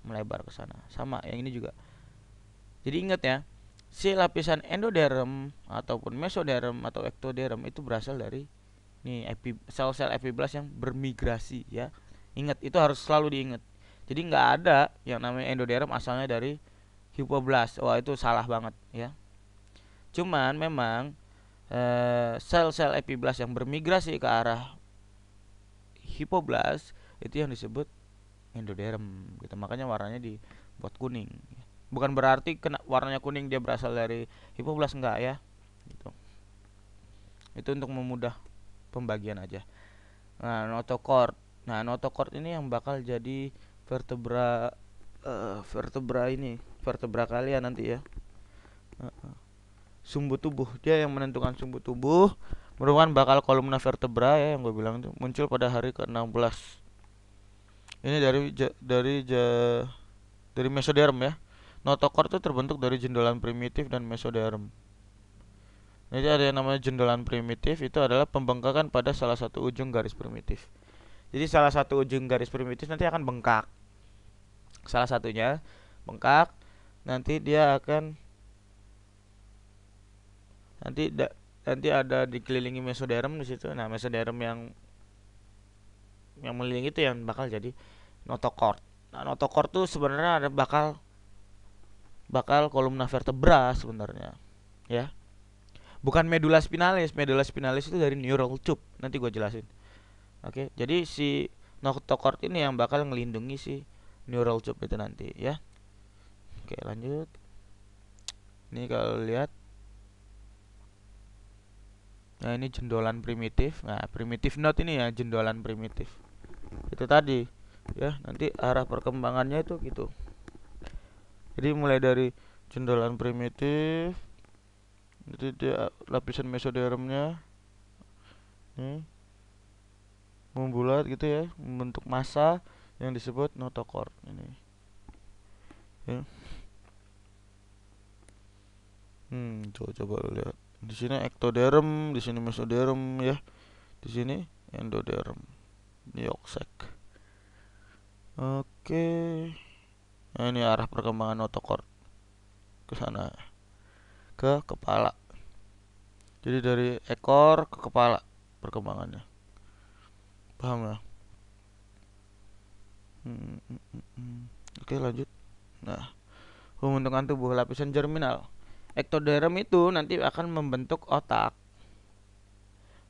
melebar ke sana. Sama yang ini juga. Jadi ingat ya, si lapisan endoderm ataupun mesoderm atau ektoderm itu berasal dari nih sel-sel epiblast yang bermigrasi ya. Ingat, itu harus selalu diingat. Jadi nggak ada yang namanya endoderm asalnya dari hipoblast. Wah, itu salah banget ya. Cuman memang sel-sel epiblast yang bermigrasi ke arah hipoblast itu yang disebut endoderm gitu. Makanya warnanya dibuat kuning. Bukan berarti warnanya kuning dia berasal dari hipoblast, enggak ya. Gitu. Itu untuk memudah pembagian aja. Nah, notochord. Nah, notochord ini yang bakal jadi vertebra kalian nanti ya. Sumbu tubuh, dia yang menentukan sumbu tubuh, merupakan bakal kolumna vertebra ya, yang gue bilang itu muncul pada hari ke-16. Ini dari mesoderm ya. Notochord itu terbentuk dari jendolan primitif dan mesoderm. Jadi ada yang namanya jendolan primitif, itu adalah pembengkakan pada salah satu ujung garis primitif. Jadi salah satu ujung garis primitif nanti akan bengkak. Salah satunya bengkak, nanti dia akan nanti da, nanti ada dikelilingi mesoderm di situ. Nah, mesoderm yang mengelilingi itu yang bakal jadi notochord. Nah, notochord tuh sebenarnya ada bakal kolumna vertebra sebenarnya, ya. Bukan medula spinalis. Medula spinalis itu dari neural tube. Nanti gue jelasin. Oke, jadi si notochord ini yang bakal ngelindungi si neural tube itu nanti, ya. Oke, lanjut. Ini kalau lihat, nah ini jendolan primitif. Nah, primitive node ini ya jendolan primitif. Itu tadi, ya. Nanti arah perkembangannya itu gitu. Jadi mulai dari jendolan primitif, itu dia lapisan mesodermnya, nih, membulat gitu ya, membentuk massa yang disebut notochord ini. Ya. Coba lihat. Di sini ectoderm, di sini mesoderm ya. Di sini endoderm. Yoksek. Oke. Nah, ini arah perkembangan notochord ke sana, ke kepala. Jadi dari ekor ke kepala perkembangannya. Paham ya? Hmm, hmm, hmm, hmm. Oke, lanjut. Nah, pembentukan tubuh lapisan germinal. Ektoderm itu nanti akan membentuk otak,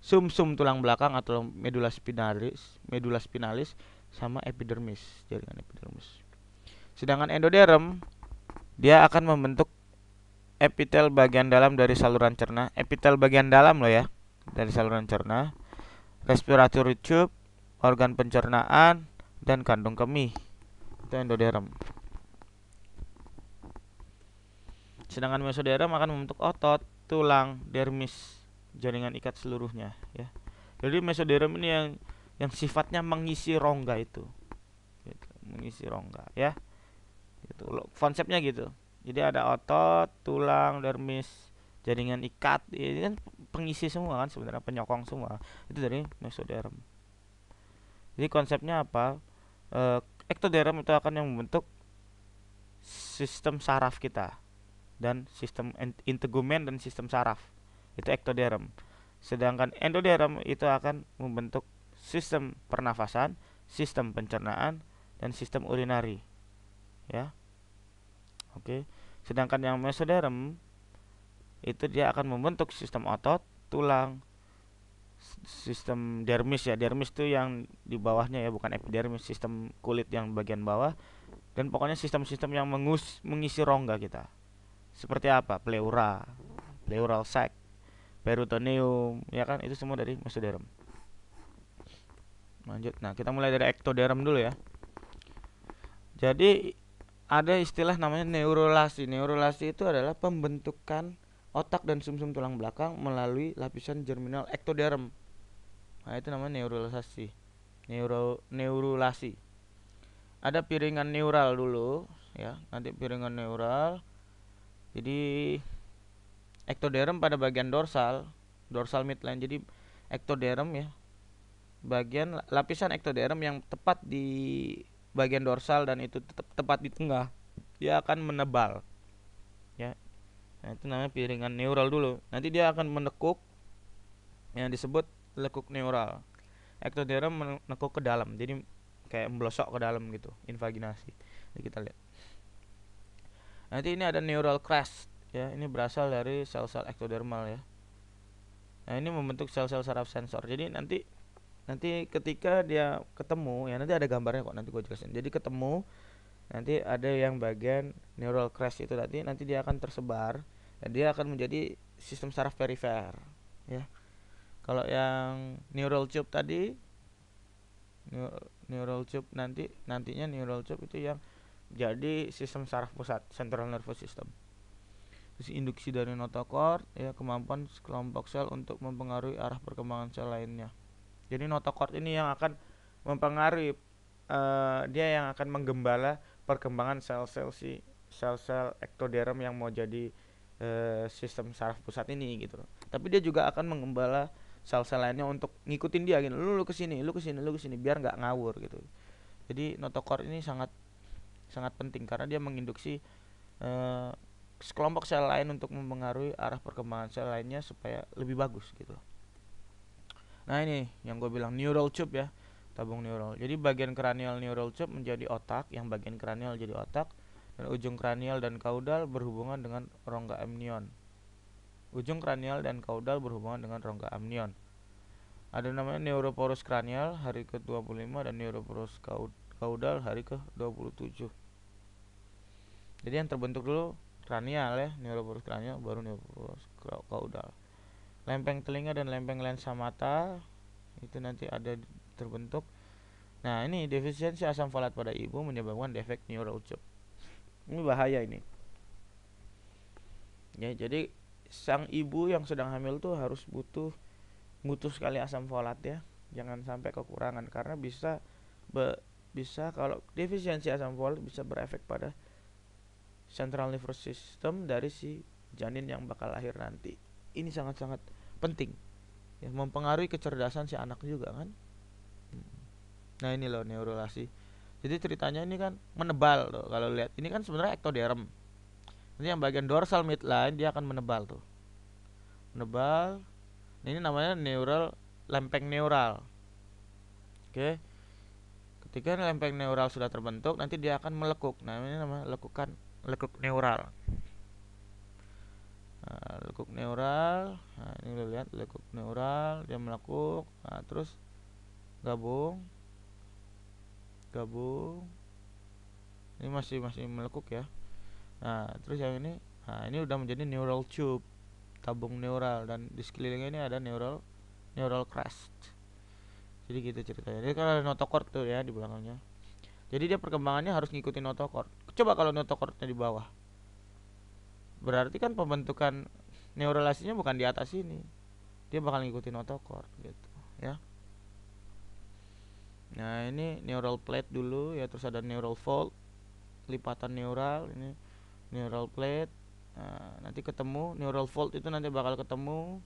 sumsum tulang belakang atau medula spinalis sama epidermis, jaringan epidermis. Sedangkan endoderm dia akan membentuk epitel bagian dalam dari saluran cerna, epitel bagian dalam loh ya, dari saluran cerna, respiratory tube, organ pencernaan dan kandung kemih. Itu endoderm. Sedangkan mesoderm akan membentuk otot, tulang, dermis, jaringan ikat seluruhnya ya. Jadi mesoderm ini yang sifatnya mengisi rongga itu. Gitu, mengisi rongga ya. Gitu. Konsepnya gitu. Jadi ada otot, tulang, dermis, jaringan ikat. Ini kan pengisi semua kan sebenarnya, penyokong semua. Itu dari mesoderm. Jadi konsepnya apa? Ektoderm itu akan yang membentuk sistem saraf kita dan sistem integumen dan sistem saraf. Itu ektoderm. Sedangkan endoderm itu akan membentuk sistem pernafasan, sistem pencernaan dan sistem urinari. Ya. Oke. Sedangkan yang mesoderm itu dia akan membentuk sistem otot, tulang, sistem dermis ya. Dermis itu yang di bawahnya ya, bukan epidermis, sistem kulit yang bagian bawah, dan pokoknya sistem-sistem yang mengisi rongga kita. Seperti apa? Pleura, pleural sac, peritoneum, ya kan? Itu semua dari mesoderm. Lanjut. Nah, kita mulai dari ektoderm dulu ya. Jadi ada istilah namanya neurulasi. Neurulasi itu adalah pembentukan otak dan sumsum tulang belakang melalui lapisan germinal ektoderm. Nah, itu namanya neurulasi. Neurulasi. Ada piringan neural dulu ya. Nanti piringan neural. Jadi ektoderm pada bagian dorsal midline. Jadi ektoderm ya, bagian lapisan ektoderm yang tepat di bagian dorsal dan itu tepat di tengah, dia akan menebal ya. Nah, itu namanya piringan neural dulu. Nanti dia akan menekuk yang disebut lekuk neural. Ektoderm menekuk ke dalam, jadi kayak memblosok ke dalam gitu, invaginasi. Jadi kita lihat. Nanti ini ada neural crest ya, ini berasal dari sel-sel ektodermal ya. Nah, ini membentuk sel-sel saraf sensor. Jadi nanti ketika dia ketemu ya, nanti ada gambarnya kok, nanti gue jelasin. Jadi ketemu, nanti ada yang bagian neural crest itu nanti dia akan tersebar dan dia akan menjadi sistem saraf perifer ya. Kalau yang neural tube tadi, neural tube nantinya neural tube itu yang jadi sistem saraf pusat, central nervous system. Terus induksi dari notochord ya, kemampuan kelompok sel untuk mempengaruhi arah perkembangan sel lainnya. Jadi notochord ini yang akan mempengaruhi, dia yang akan menggembala perkembangan sel-sel si sel-sel ektoderm yang mau jadi sistem saraf pusat ini gitu loh. Tapi dia juga akan mengembala sel-sel lainnya untuk ngikutin dia gitu. Lu kesini, lu kesini, lu kesini biar nggak ngawur gitu. Jadi notochord ini sangat sangat penting karena dia menginduksi eh, sekelompok sel lain untuk mempengaruhi arah perkembangan sel lainnya supaya lebih bagus gitu. Nah ini yang gue bilang neural tube ya, tabung neural. Jadi bagian kranial neural tube menjadi otak, yang bagian kranial jadi otak, dan ujung kranial dan kaudal berhubungan dengan rongga amnion. Ujung kranial dan kaudal berhubungan dengan rongga amnion. Ada namanya neuroporus kranial hari ke-25 dan neuroporus kaudal hari ke-27. Jadi yang terbentuk dulu kranial ya, neuroporus kranial, baru neuroporus kaudal. Lempeng telinga dan lempeng lensa mata itu nanti ada terbentuk. Nah, ini defisiensi asam folat pada ibu menyebabkan defek neural tube. Ini bahaya ini. Ya, jadi sang ibu yang sedang hamil tuh harus butuh sekali asam folat ya. Jangan sampai kekurangan karena bisa kalau defisiensi asam folat bisa berefek pada central nervous system dari si janin yang bakal lahir nanti. Ini sangat-sangat penting. Ya, mempengaruhi kecerdasan si anak juga kan. Nah ini loh neurulasi. Jadi ceritanya ini kan menebal tuh kalau lihat. Ini kan sebenarnya ektoderm. Nanti yang bagian dorsal midline dia akan menebal tuh. Menebal. Ini namanya neural lempeng neural. Oke. Ketika lempeng neural sudah terbentuk, nanti dia akan melekuk. Nah ini namanya lekuk neural. Nah, lekuk neural. Nah ini lo lihat lekuk neural dia melekuk. Nah terus gabung ini masih melekuk ya. Nah terus yang ini, nah ini udah menjadi neural tube, tabung neural, dan di sekelilingnya ini ada neural crest. Jadi gitu ceritanya. Jadi kalau ada notochord tuh ya di belakangnya, jadi dia perkembangannya harus ngikutin notochord. Coba kalau notochordnya di bawah, berarti kan pembentukan neuralasinya bukan di atas ini, dia bakal ngikutin notochord gitu ya. Nah ini neural plate dulu ya, terus ada neural fold, lipatan neural, ini neural plate. Nah, nanti ketemu neural fold itu nanti bakal ketemu.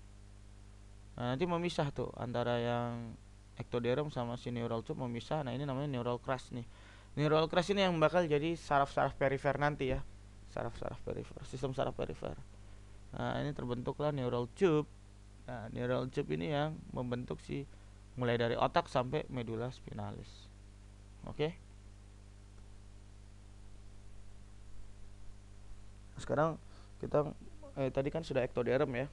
Nah, nanti memisah tuh antara yang ektoderm sama si neural tube memisah. Nah ini namanya neural crest nih. Neural crest ini yang bakal jadi saraf-saraf perifer nanti ya, saraf-saraf perifer, sistem saraf perifer. Nah ini terbentuklah neural tube. Nah neural tube ini yang membentuk si mulai dari otak sampai medula spinalis. Oke. Sekarang kita tadi kan sudah ektoderm ya.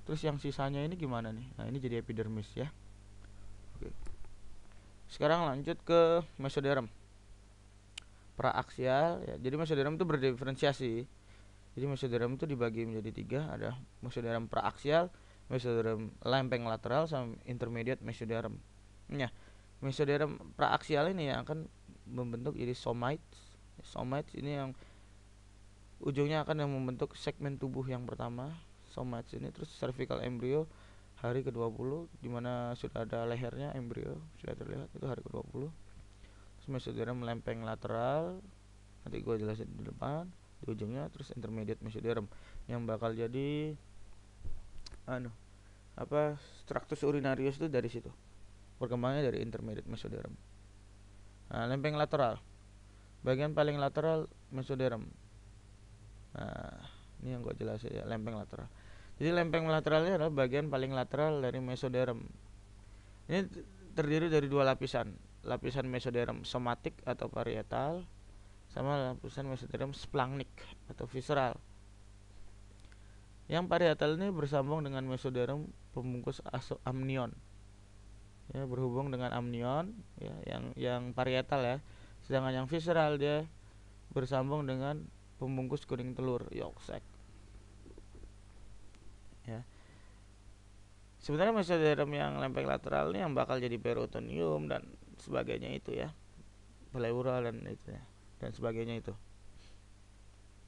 Terus yang sisanya ini gimana nih? Nah ini jadi epidermis ya. Oke. Sekarang lanjut ke mesoderm praaksial ya. Jadi mesoderm itu berdiferensiasi. Jadi mesoderm itu dibagi menjadi tiga, ada mesoderm praaksial, mesoderm lempeng lateral, sama intermediate mesoderm. Nah, mesoderm praaksial ini yang akan membentuk jadi somites. Somites ini yang ujungnya akan yang membentuk segmen tubuh yang pertama, somites ini. Terus cervical embryo hari ke-20 dimana sudah ada lehernya, embrio sudah terlihat, itu hari ke-20. Terus mesoderm lempeng lateral, nanti gue jelasin di depan di ujungnya. Terus intermediate mesoderm yang bakal jadi structus urinarius itu dari situ, perkembangannya dari intermediate mesoderm. Nah lempeng lateral, bagian paling lateral mesoderm. Nah ini yang gue jelasin ya, lempeng lateral. Jadi lempeng lateralnya adalah bagian paling lateral dari mesoderm. Ini terdiri dari dua lapisan, lapisan mesoderm somatik atau parietal, sama lapisan mesoderm splagnic atau visceral. Yang parietal ini bersambung dengan mesoderm pembungkus amnion, ya, berhubung dengan amnion ya, yang parietal ya. Sedangkan yang visceral dia bersambung dengan pembungkus kuning telur, yolk sac. Ya. Sebenarnya mesoderm yang lempeng lateral ini yang bakal jadi peritoneum dan sebagainya itu ya, pleura dan itu ya, dan sebagainya itu.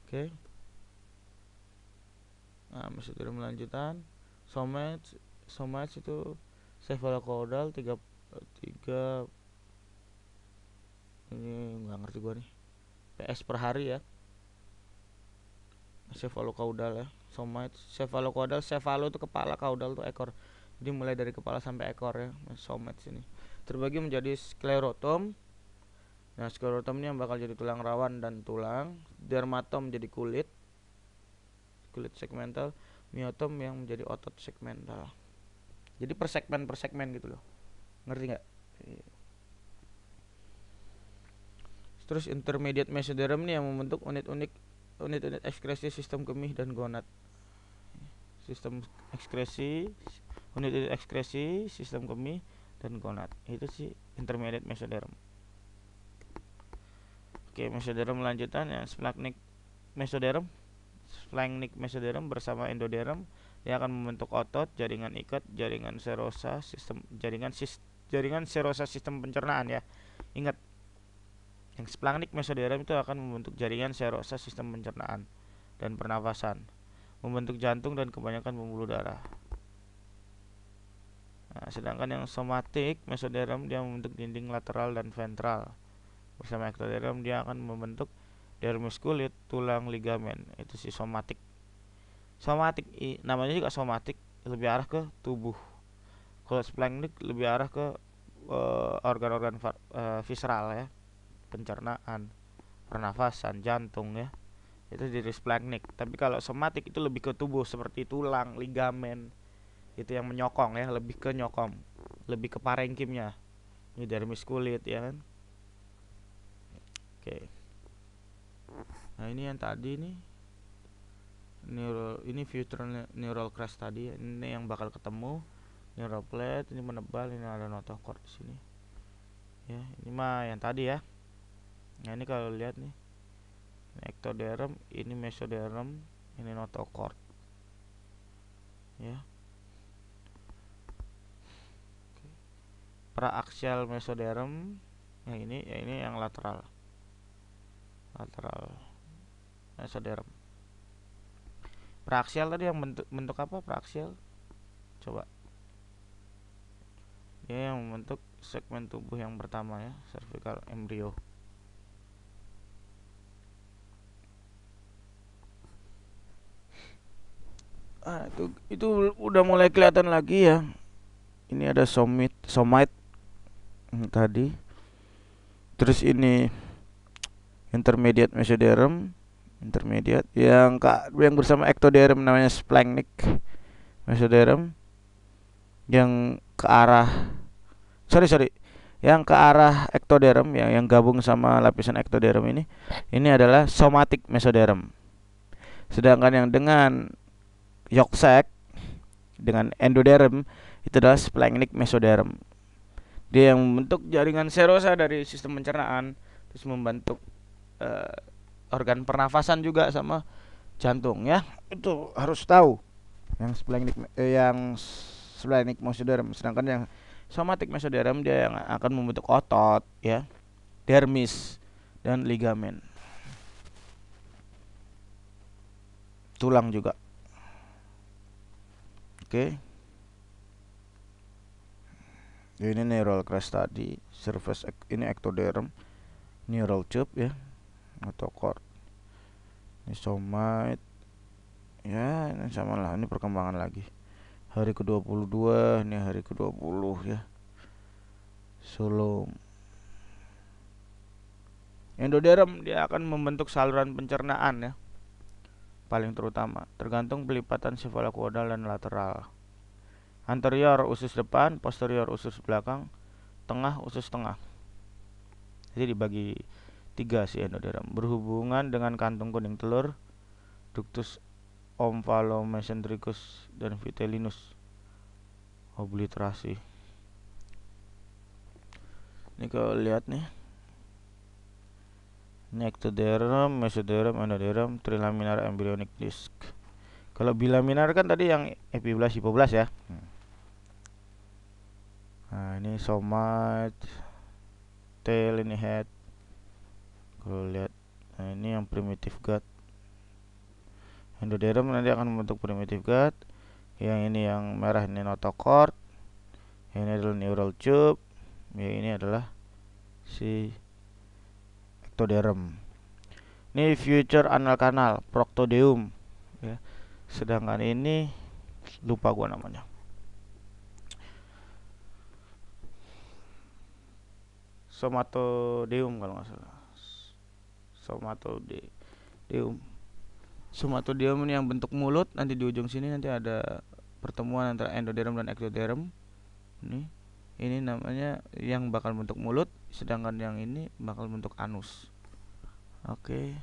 Oke. Nah, mesoderm lanjutan, somates itu cephalocaudal tiga ini nggak ngerti gua nih, PS per hari ya. cephalocaudal ya. Somite, cephalocaudal, cephalo itu kepala, caudal itu ekor. Jadi mulai dari kepala sampai ekor ya. Somite sini. Terbagi menjadi sklerotom. Nah, sklerotom ini yang bakal jadi tulang rawan dan tulang. Dermatom jadi kulit segmental. Myotom yang menjadi otot segmental. Jadi per segmen gitu loh. Ngerti nggak? Terus intermediate mesoderm ini yang membentuk unit-unit ekskresi sistem kemih dan gonad. Sistem ekskresi, unit ekskresi sistem kemih dan gonad. Itu sih intermediate mesoderm. Oke, mesoderm lanjutan ya, splagnic mesoderm. Splagnic mesoderm bersama endoderm yang akan membentuk otot, jaringan ikat, jaringan serosa, jaringan serosa sistem pencernaan ya. Ingat, yang splagnic mesoderm itu akan membentuk jaringan serosa sistem pencernaan dan pernafasan, membentuk jantung dan kebanyakan pembuluh darah. Nah, sedangkan yang somatic mesoderm dia membentuk dinding lateral dan ventral. Bersama ectoderm dia akan membentuk dermis kulit, tulang, ligamen. Itu si somatic. Somatic namanya juga somatic, lebih arah ke tubuh. Kalau splagnic lebih arah ke organ-organ visceral ya, pencernaan, pernafasan, jantung ya. Itu jadi splagnic. Tapi kalau somatic itu lebih ke tubuh seperti tulang, ligamen. Itu yang menyokong ya, lebih ke nyokong, lebih ke parenkimnya. Ini dermis kulit ya kan. Oke. Nah, ini yang tadi nih. Ini future neural crest tadi. Ini yang bakal ketemu. Neural plate ini menebal, ini ada notochord di sini. Ya, ini mah yang tadi ya. Nah, ini kalau lihat nih. Ini ectoderm, ini mesoderm, ini notochord. Ya. Praaxial mesoderm yang ini yang lateral mesoderm. Praaxial tadi yang bentuk apa? Praaxial coba dia yang membentuk segmen tubuh yang pertama ya, cervical embryo. Itu udah mulai kelihatan lagi ya. Ini ada somite tadi. Terus ini intermediate mesoderm, yang bersama ectoderm namanya splagnic mesoderm. Yang ke arah yang ke arah ectoderm yang gabung sama lapisan ectoderm ini adalah somatic mesoderm. Sedangkan yang dengan yolk sac dengan endoderm itu adalah splagnic mesoderm. Dia yang membentuk jaringan serosa dari sistem pencernaan, terus membentuk organ pernafasan juga sama jantung ya. Itu harus tahu yang splagnic mesoderm. Sedangkan yang somatic mesoderm dia yang akan membentuk otot ya, dermis dan ligamen, tulang juga. Oke. Ini neural crest tadi, surface ini ectoderm, neural tube ya, notochord. Ini somite. Ya, ini sama lah, ini perkembangan lagi. Hari ke-22, ini hari ke-20 ya. Sulum. Endoderm dia akan membentuk saluran pencernaan ya. Paling terutama, tergantung pelipatan cephalocaudal dan lateral. Anterior usus depan, posterior usus belakang, tengah usus tengah. Jadi dibagi 3 sih endoderm. Berhubungan dengan kantung kuning telur, ductus omphalomesentricus dan vitellinus. Obliterasi. Ini kalau lihat nih, ini ectoderm, mesoderm, endoderm, trilaminar embryonic disc. Kalau bilaminar kan tadi yang epiblas hipoblas ya. Nah, ini somite, tail, ini head. Kalau lihat, nah ini yang primitive gut. Endoderm nanti akan membentuk primitive gut. Yang ini yang merah ini notochord. Yang ini adalah neural tube. Yang ini adalah si ectoderm. Ini future anal canal, proctodeum. ya. Sedangkan ini lupa gua namanya. Somatodeum kalau nggak salah. Somatodeum. Somatodeum ini yang bentuk mulut, nanti di ujung sini nanti ada pertemuan antara endoderm dan ektoderm. Ini namanya yang bakal bentuk mulut, sedangkan yang ini bakal bentuk anus. Oke.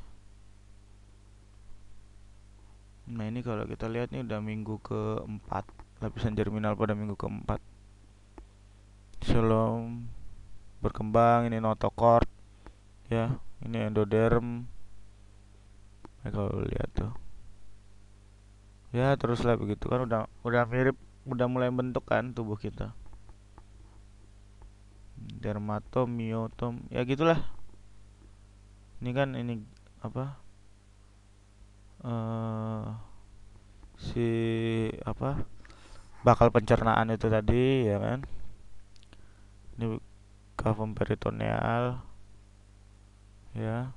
Nah ini kalau kita lihat nih udah minggu keempat, lapisan germinal pada minggu keempat. Sebelum berkembang ini notochord, ya. Ini endoderm. Nah, kalau lihat tuh, ya teruslah begitu kan udah mirip, udah mulai bentuk kan tubuh kita. Dermatom, myotom, ya gitulah. Ini kan ini apa? Si apa? Bakal pencernaan itu tadi ya kan. Ini kavum peritoneal ya.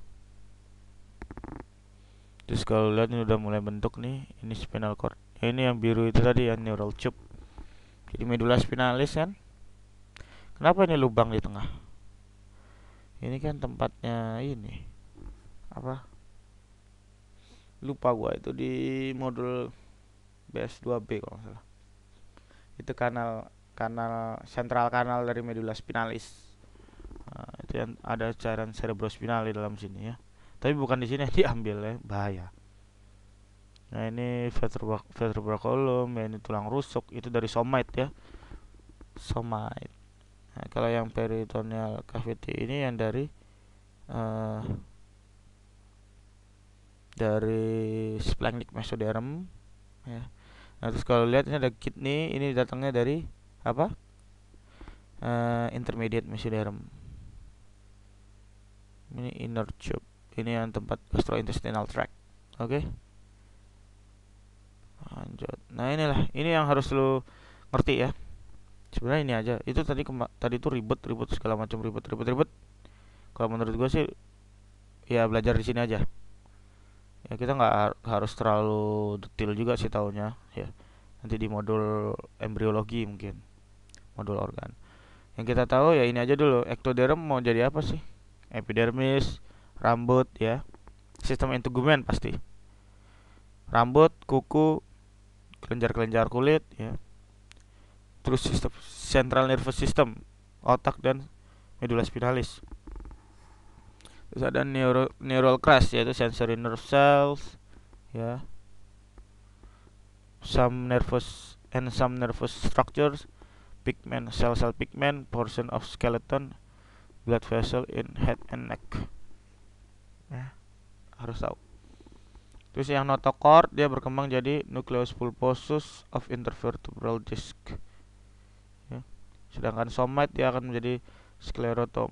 Terus kalau lihat ini udah mulai bentuk nih, ini spinal cord. Ya, ini yang biru itu tadi yang neural tube. Jadi medula spinalis kan. Kenapa ini lubang di tengah? Ini kan tempatnya ini apa? Lupa gua itu di modul BS2B kalau nggak salah. Itu kanal kanal sentral kanal dari medula spinalis. Nah, itu yang ada cairan cerebrospinal di dalam sini ya. Tapi bukan di sini yang diambil ya, bahaya. Nah ini vertebra column, ya ini tulang rusuk, itu dari somite ya, somite. Nah, kalau yang peritoneal cavity ini yang uh, dari splenic mesoderm ya. Nah terus kalau lihat ini ada kidney, ini datangnya dari apa? Intermediate mesoderm. Ini inner tube, ini yang tempat gastrointestinal tract. Oke. Lanjut. Nah inilah, ini yang harus lu ngerti ya. Sebenarnya ini aja. Itu tadi tuh ribet segala macam ribet. Kalau menurut gue sih ya belajar di sini aja. Ya kita nggak harus terlalu detail juga sih taunya ya. Nanti di modul embriologi mungkin, modul organ. Yang kita tahu ya ini aja dulu. Ektoderm mau jadi apa sih? Epidermis, rambut ya. Sistem integumen pasti. Rambut, kuku, kelenjar-kelenjar kulit ya. Terus sistem central nervous system, otak dan medula spinalis. Terus ada neural crest yaitu sensory nerve cells ya. Some nervous structures, pigment, cell pigment, portion of skeleton, blood vessel in head and neck. Ya, harus tahu. Terus yang notochord dia berkembang jadi nucleus pulposus of intervertebral disc. Ya. Sedangkan somite dia akan menjadi sclerotom.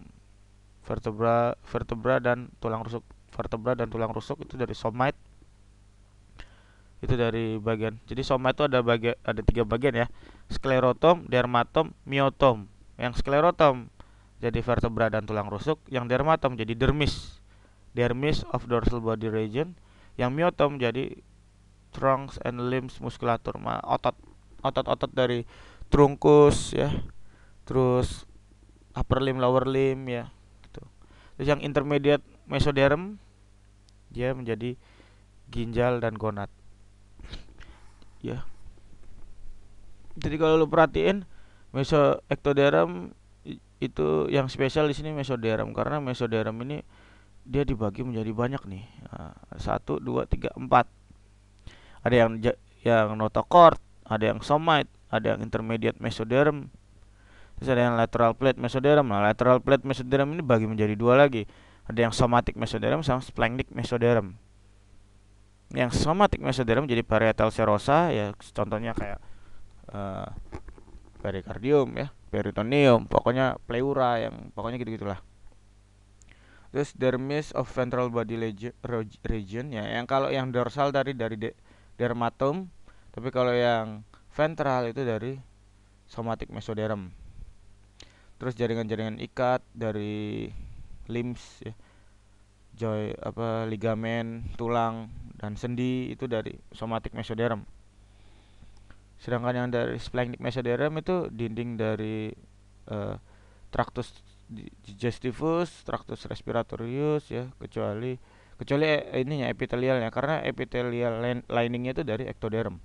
Vertebra dan tulang rusuk. Vertebra dan tulang rusuk itu dari somite. Itu dari bagian. Jadi somite itu ada 3 bagian ya. Sklerotom, dermatom, myotom. Yang sklerotom jadi vertebra dan tulang rusuk, yang dermatom jadi dermis of dorsal body region, yang myotom jadi trunks and limbs musculature, otot-otot dari trunkus ya, terus upper limb, lower limb ya gitu. Terus yang intermediate mesoderm dia menjadi ginjal dan gonad ya. Jadi kalau lu perhatiin ectoderm itu yang spesial di sini mesoderm, karena mesoderm ini dia dibagi menjadi banyak nih. Nah, 1, 2, 3, 4. Ada yang notochord, ada yang somite, ada yang intermediate mesoderm. Terus ada yang lateral plate mesoderm. Nah, lateral plate mesoderm ini bagi menjadi 2 lagi. Ada yang somatic mesoderm sama splenic mesoderm. Yang somatic mesoderm jadi parietal serosa ya, contohnya kayak perikardium ya, peritoneum, pokoknya pleura, yang pokoknya gitu-gitulah. Terus dermis of ventral body region ya, yang kalau yang dorsal dari dermatom, tapi kalau yang ventral itu dari somatic mesoderm. Terus jaringan-jaringan ikat dari limbs ya, ligamen, tulang dan sendi itu dari somatic mesoderm. Sedangkan yang dari splenic mesoderm itu dinding dari uh, tractus digestivus, tractus respiratorius ya, kecuali ininya epitelialnya, karena epithelial liningnya itu dari ectoderm.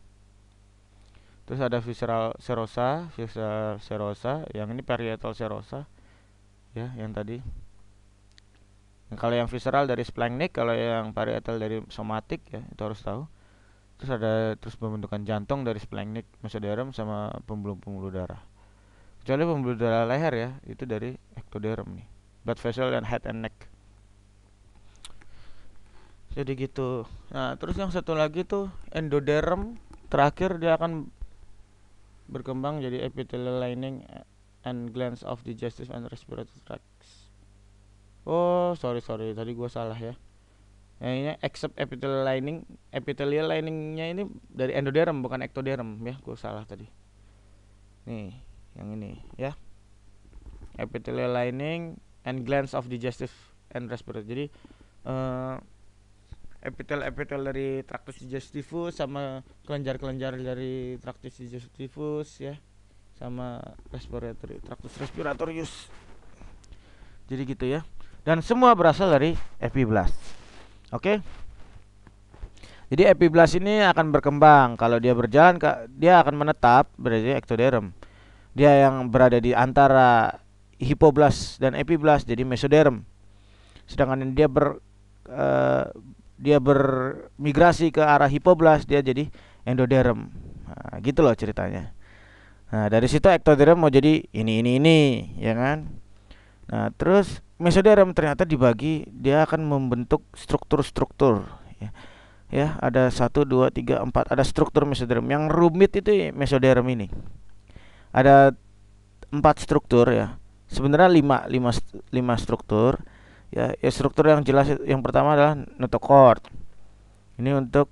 Terus ada visceral serosa, yang ini parietal serosa ya, yang tadi. Kalau yang visceral dari splenic, kalau yang parietal dari somatic ya, itu harus tahu. Terus ada pembentukan jantung dari splenic mesoderm sama pembuluh-pembuluh darah. Kecuali pembuluh darah leher ya, itu dari ectoderm nih. Blood vessel dan head and neck. Jadi gitu. Nah, terus yang satu lagi tuh endoderm. Terakhir dia akan berkembang jadi epithelial lining and glands of digestive and respiratory tracts. Oh, sorry, tadi gua salah ya. Ini except epithelial liningnya ini dari endoderm bukan ectoderm ya, gua salah tadi. Nih, yang ini ya. Epithelial lining and glands of digestive and respiratory. Jadi epitel dari tractus digestivus sama kelenjar-kelenjar dari tractus digestivus ya, sama tractus respiratorius. Jadi gitu ya. Dan semua berasal dari epiblast. Oke. Jadi epiblast ini akan berkembang. Kalau dia berjalan, dia akan menetap berarti ectoderm. Dia yang berada di antara hipoblast dan epiblast jadi mesoderm. Sedangkan dia bermigrasi ke arah hipoblast, dia jadi endoderm. Nah, gitu loh ceritanya. Nah, dari situ ectoderm mau jadi ini, ya kan? Nah, terus mesoderm ternyata dibagi, dia akan membentuk struktur-struktur. Ya, ya ada 1, 2, 3, 4, ada struktur mesoderm. Yang rumit itu mesoderm ini. Ada 4 struktur ya. Sebenarnya 5 struktur. Ya, struktur yang jelas yang pertama adalah notochord. Ini untuk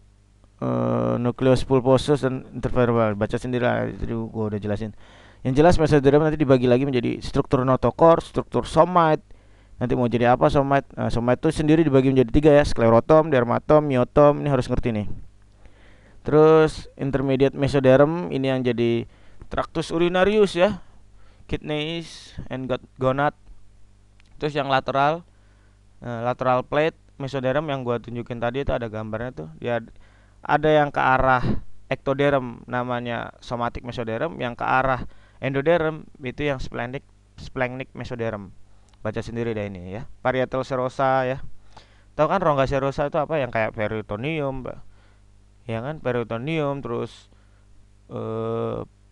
nucleus pulposus dan intervertebral. Baca sendirilah, tadi gua udah jelasin. Yang jelas mesoderm nanti dibagi lagi menjadi struktur notochord, struktur somite. Nanti mau jadi apa somite? Nah, somite itu sendiri dibagi menjadi 3 ya, sklerotom, dermatom, myotom. Ini harus ngerti nih. Terus intermediate mesoderm ini yang jadi tractus urinarius ya, kidneys and gonad. Terus yang lateral plate mesoderm yang gua tunjukin tadi itu ada gambarnya tuh. Dia ada yang ke arah ectoderm namanya somatic mesoderm, yang ke arah endoderm itu yang splenic mesoderm. Baca sendiri deh ini ya. Parietal serosa ya. Tahu kan rongga serosa itu apa, yang kayak peritoneum, ya kan, peritoneum, terus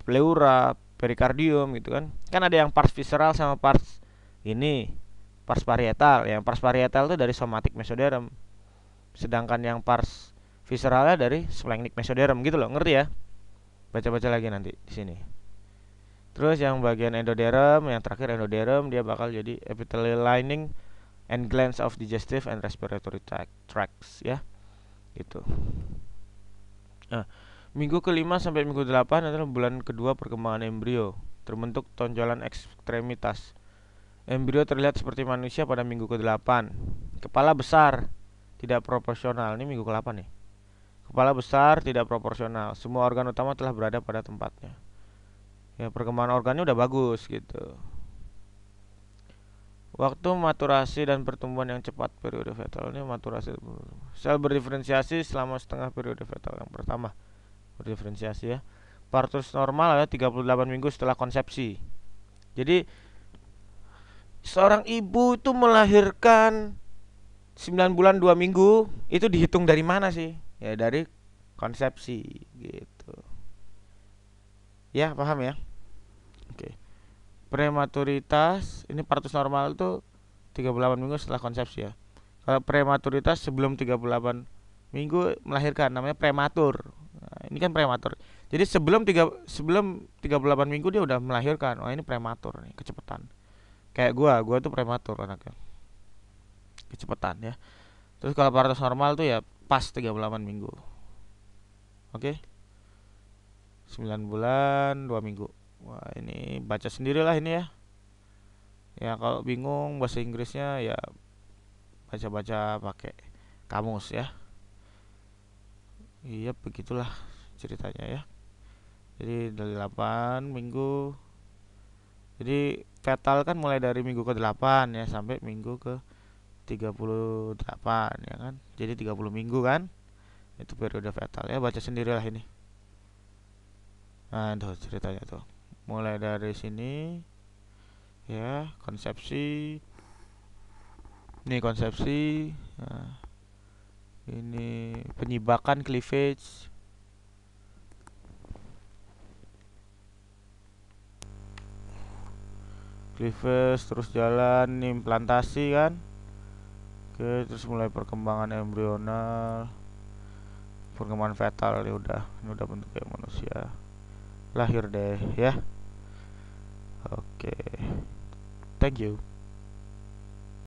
pleura, perikardium gitu kan. Kan ada yang pars visceral sama pars parietal. Yang pars parietal itu dari somatic mesoderm. Sedangkan yang pars visceralnya dari splenic mesoderm gitu loh, ngerti ya? Baca-baca lagi nanti di sini. Terus yang bagian endoderm, yang terakhir endoderm, dia bakal jadi epithelial lining and glands of digestive and respiratory tracts ya. Gitu. Nah, minggu ke-5 sampai minggu 8 adalah bulan kedua perkembangan embrio. Terbentuk tonjolan ekstremitas. Embrio terlihat seperti manusia pada minggu ke-8. Kepala besar, tidak proporsional. Ini minggu ke-8 nih. Kepala besar, tidak proporsional. Semua organ utama telah berada pada tempatnya. Ya, perkembangan organnya udah bagus gitu. Waktu maturasi dan pertumbuhan yang cepat periode fetal. Ini maturasi. Sel berdiferensiasi selama setengah periode fetal. Yang pertama berdiferensiasi ya. Partus normal adalah 38 minggu setelah konsepsi. Jadi seorang ibu itu melahirkan 9 bulan 2 minggu, itu dihitung dari mana sih? Ya dari konsepsi gitu. Ya, paham ya? Oke. Prematuritas, ini partus normal itu 38 minggu setelah konsepsi ya. Kalau prematuritas sebelum 38 minggu melahirkan namanya prematur. Nah, ini kan prematur. Jadi sebelum 38 minggu dia udah melahirkan. Oh, ini prematur nih, kecepatan. Kayak gua tuh prematur anaknya. Kecepatan ya. Terus kalau partus normal tuh ya pas 38 minggu. Oke. 9 bulan 2 minggu. Wah, ini baca sendirilah ini ya. Ya kalau bingung bahasa Inggrisnya ya baca-baca pakai kamus ya. Iya, begitulah ceritanya ya. Jadi dari 8 minggu. Jadi fetal kan mulai dari minggu ke-8 ya sampai minggu ke 38 ya kan. Jadi 30 minggu kan. Itu periode fetal ya, baca sendirilah ini. Nah, itu ceritanya tuh. Mulai dari sini ya, konsepsi. Ini konsepsi. Nah, ini penyibakan cleavage. Cleavage terus jalan ini implantasi kan. Oke, terus mulai perkembangan embrional, perkembangan fetal ya udah, ini udah bentuk kayak manusia. Lahir deh ya. Oke. Thank you.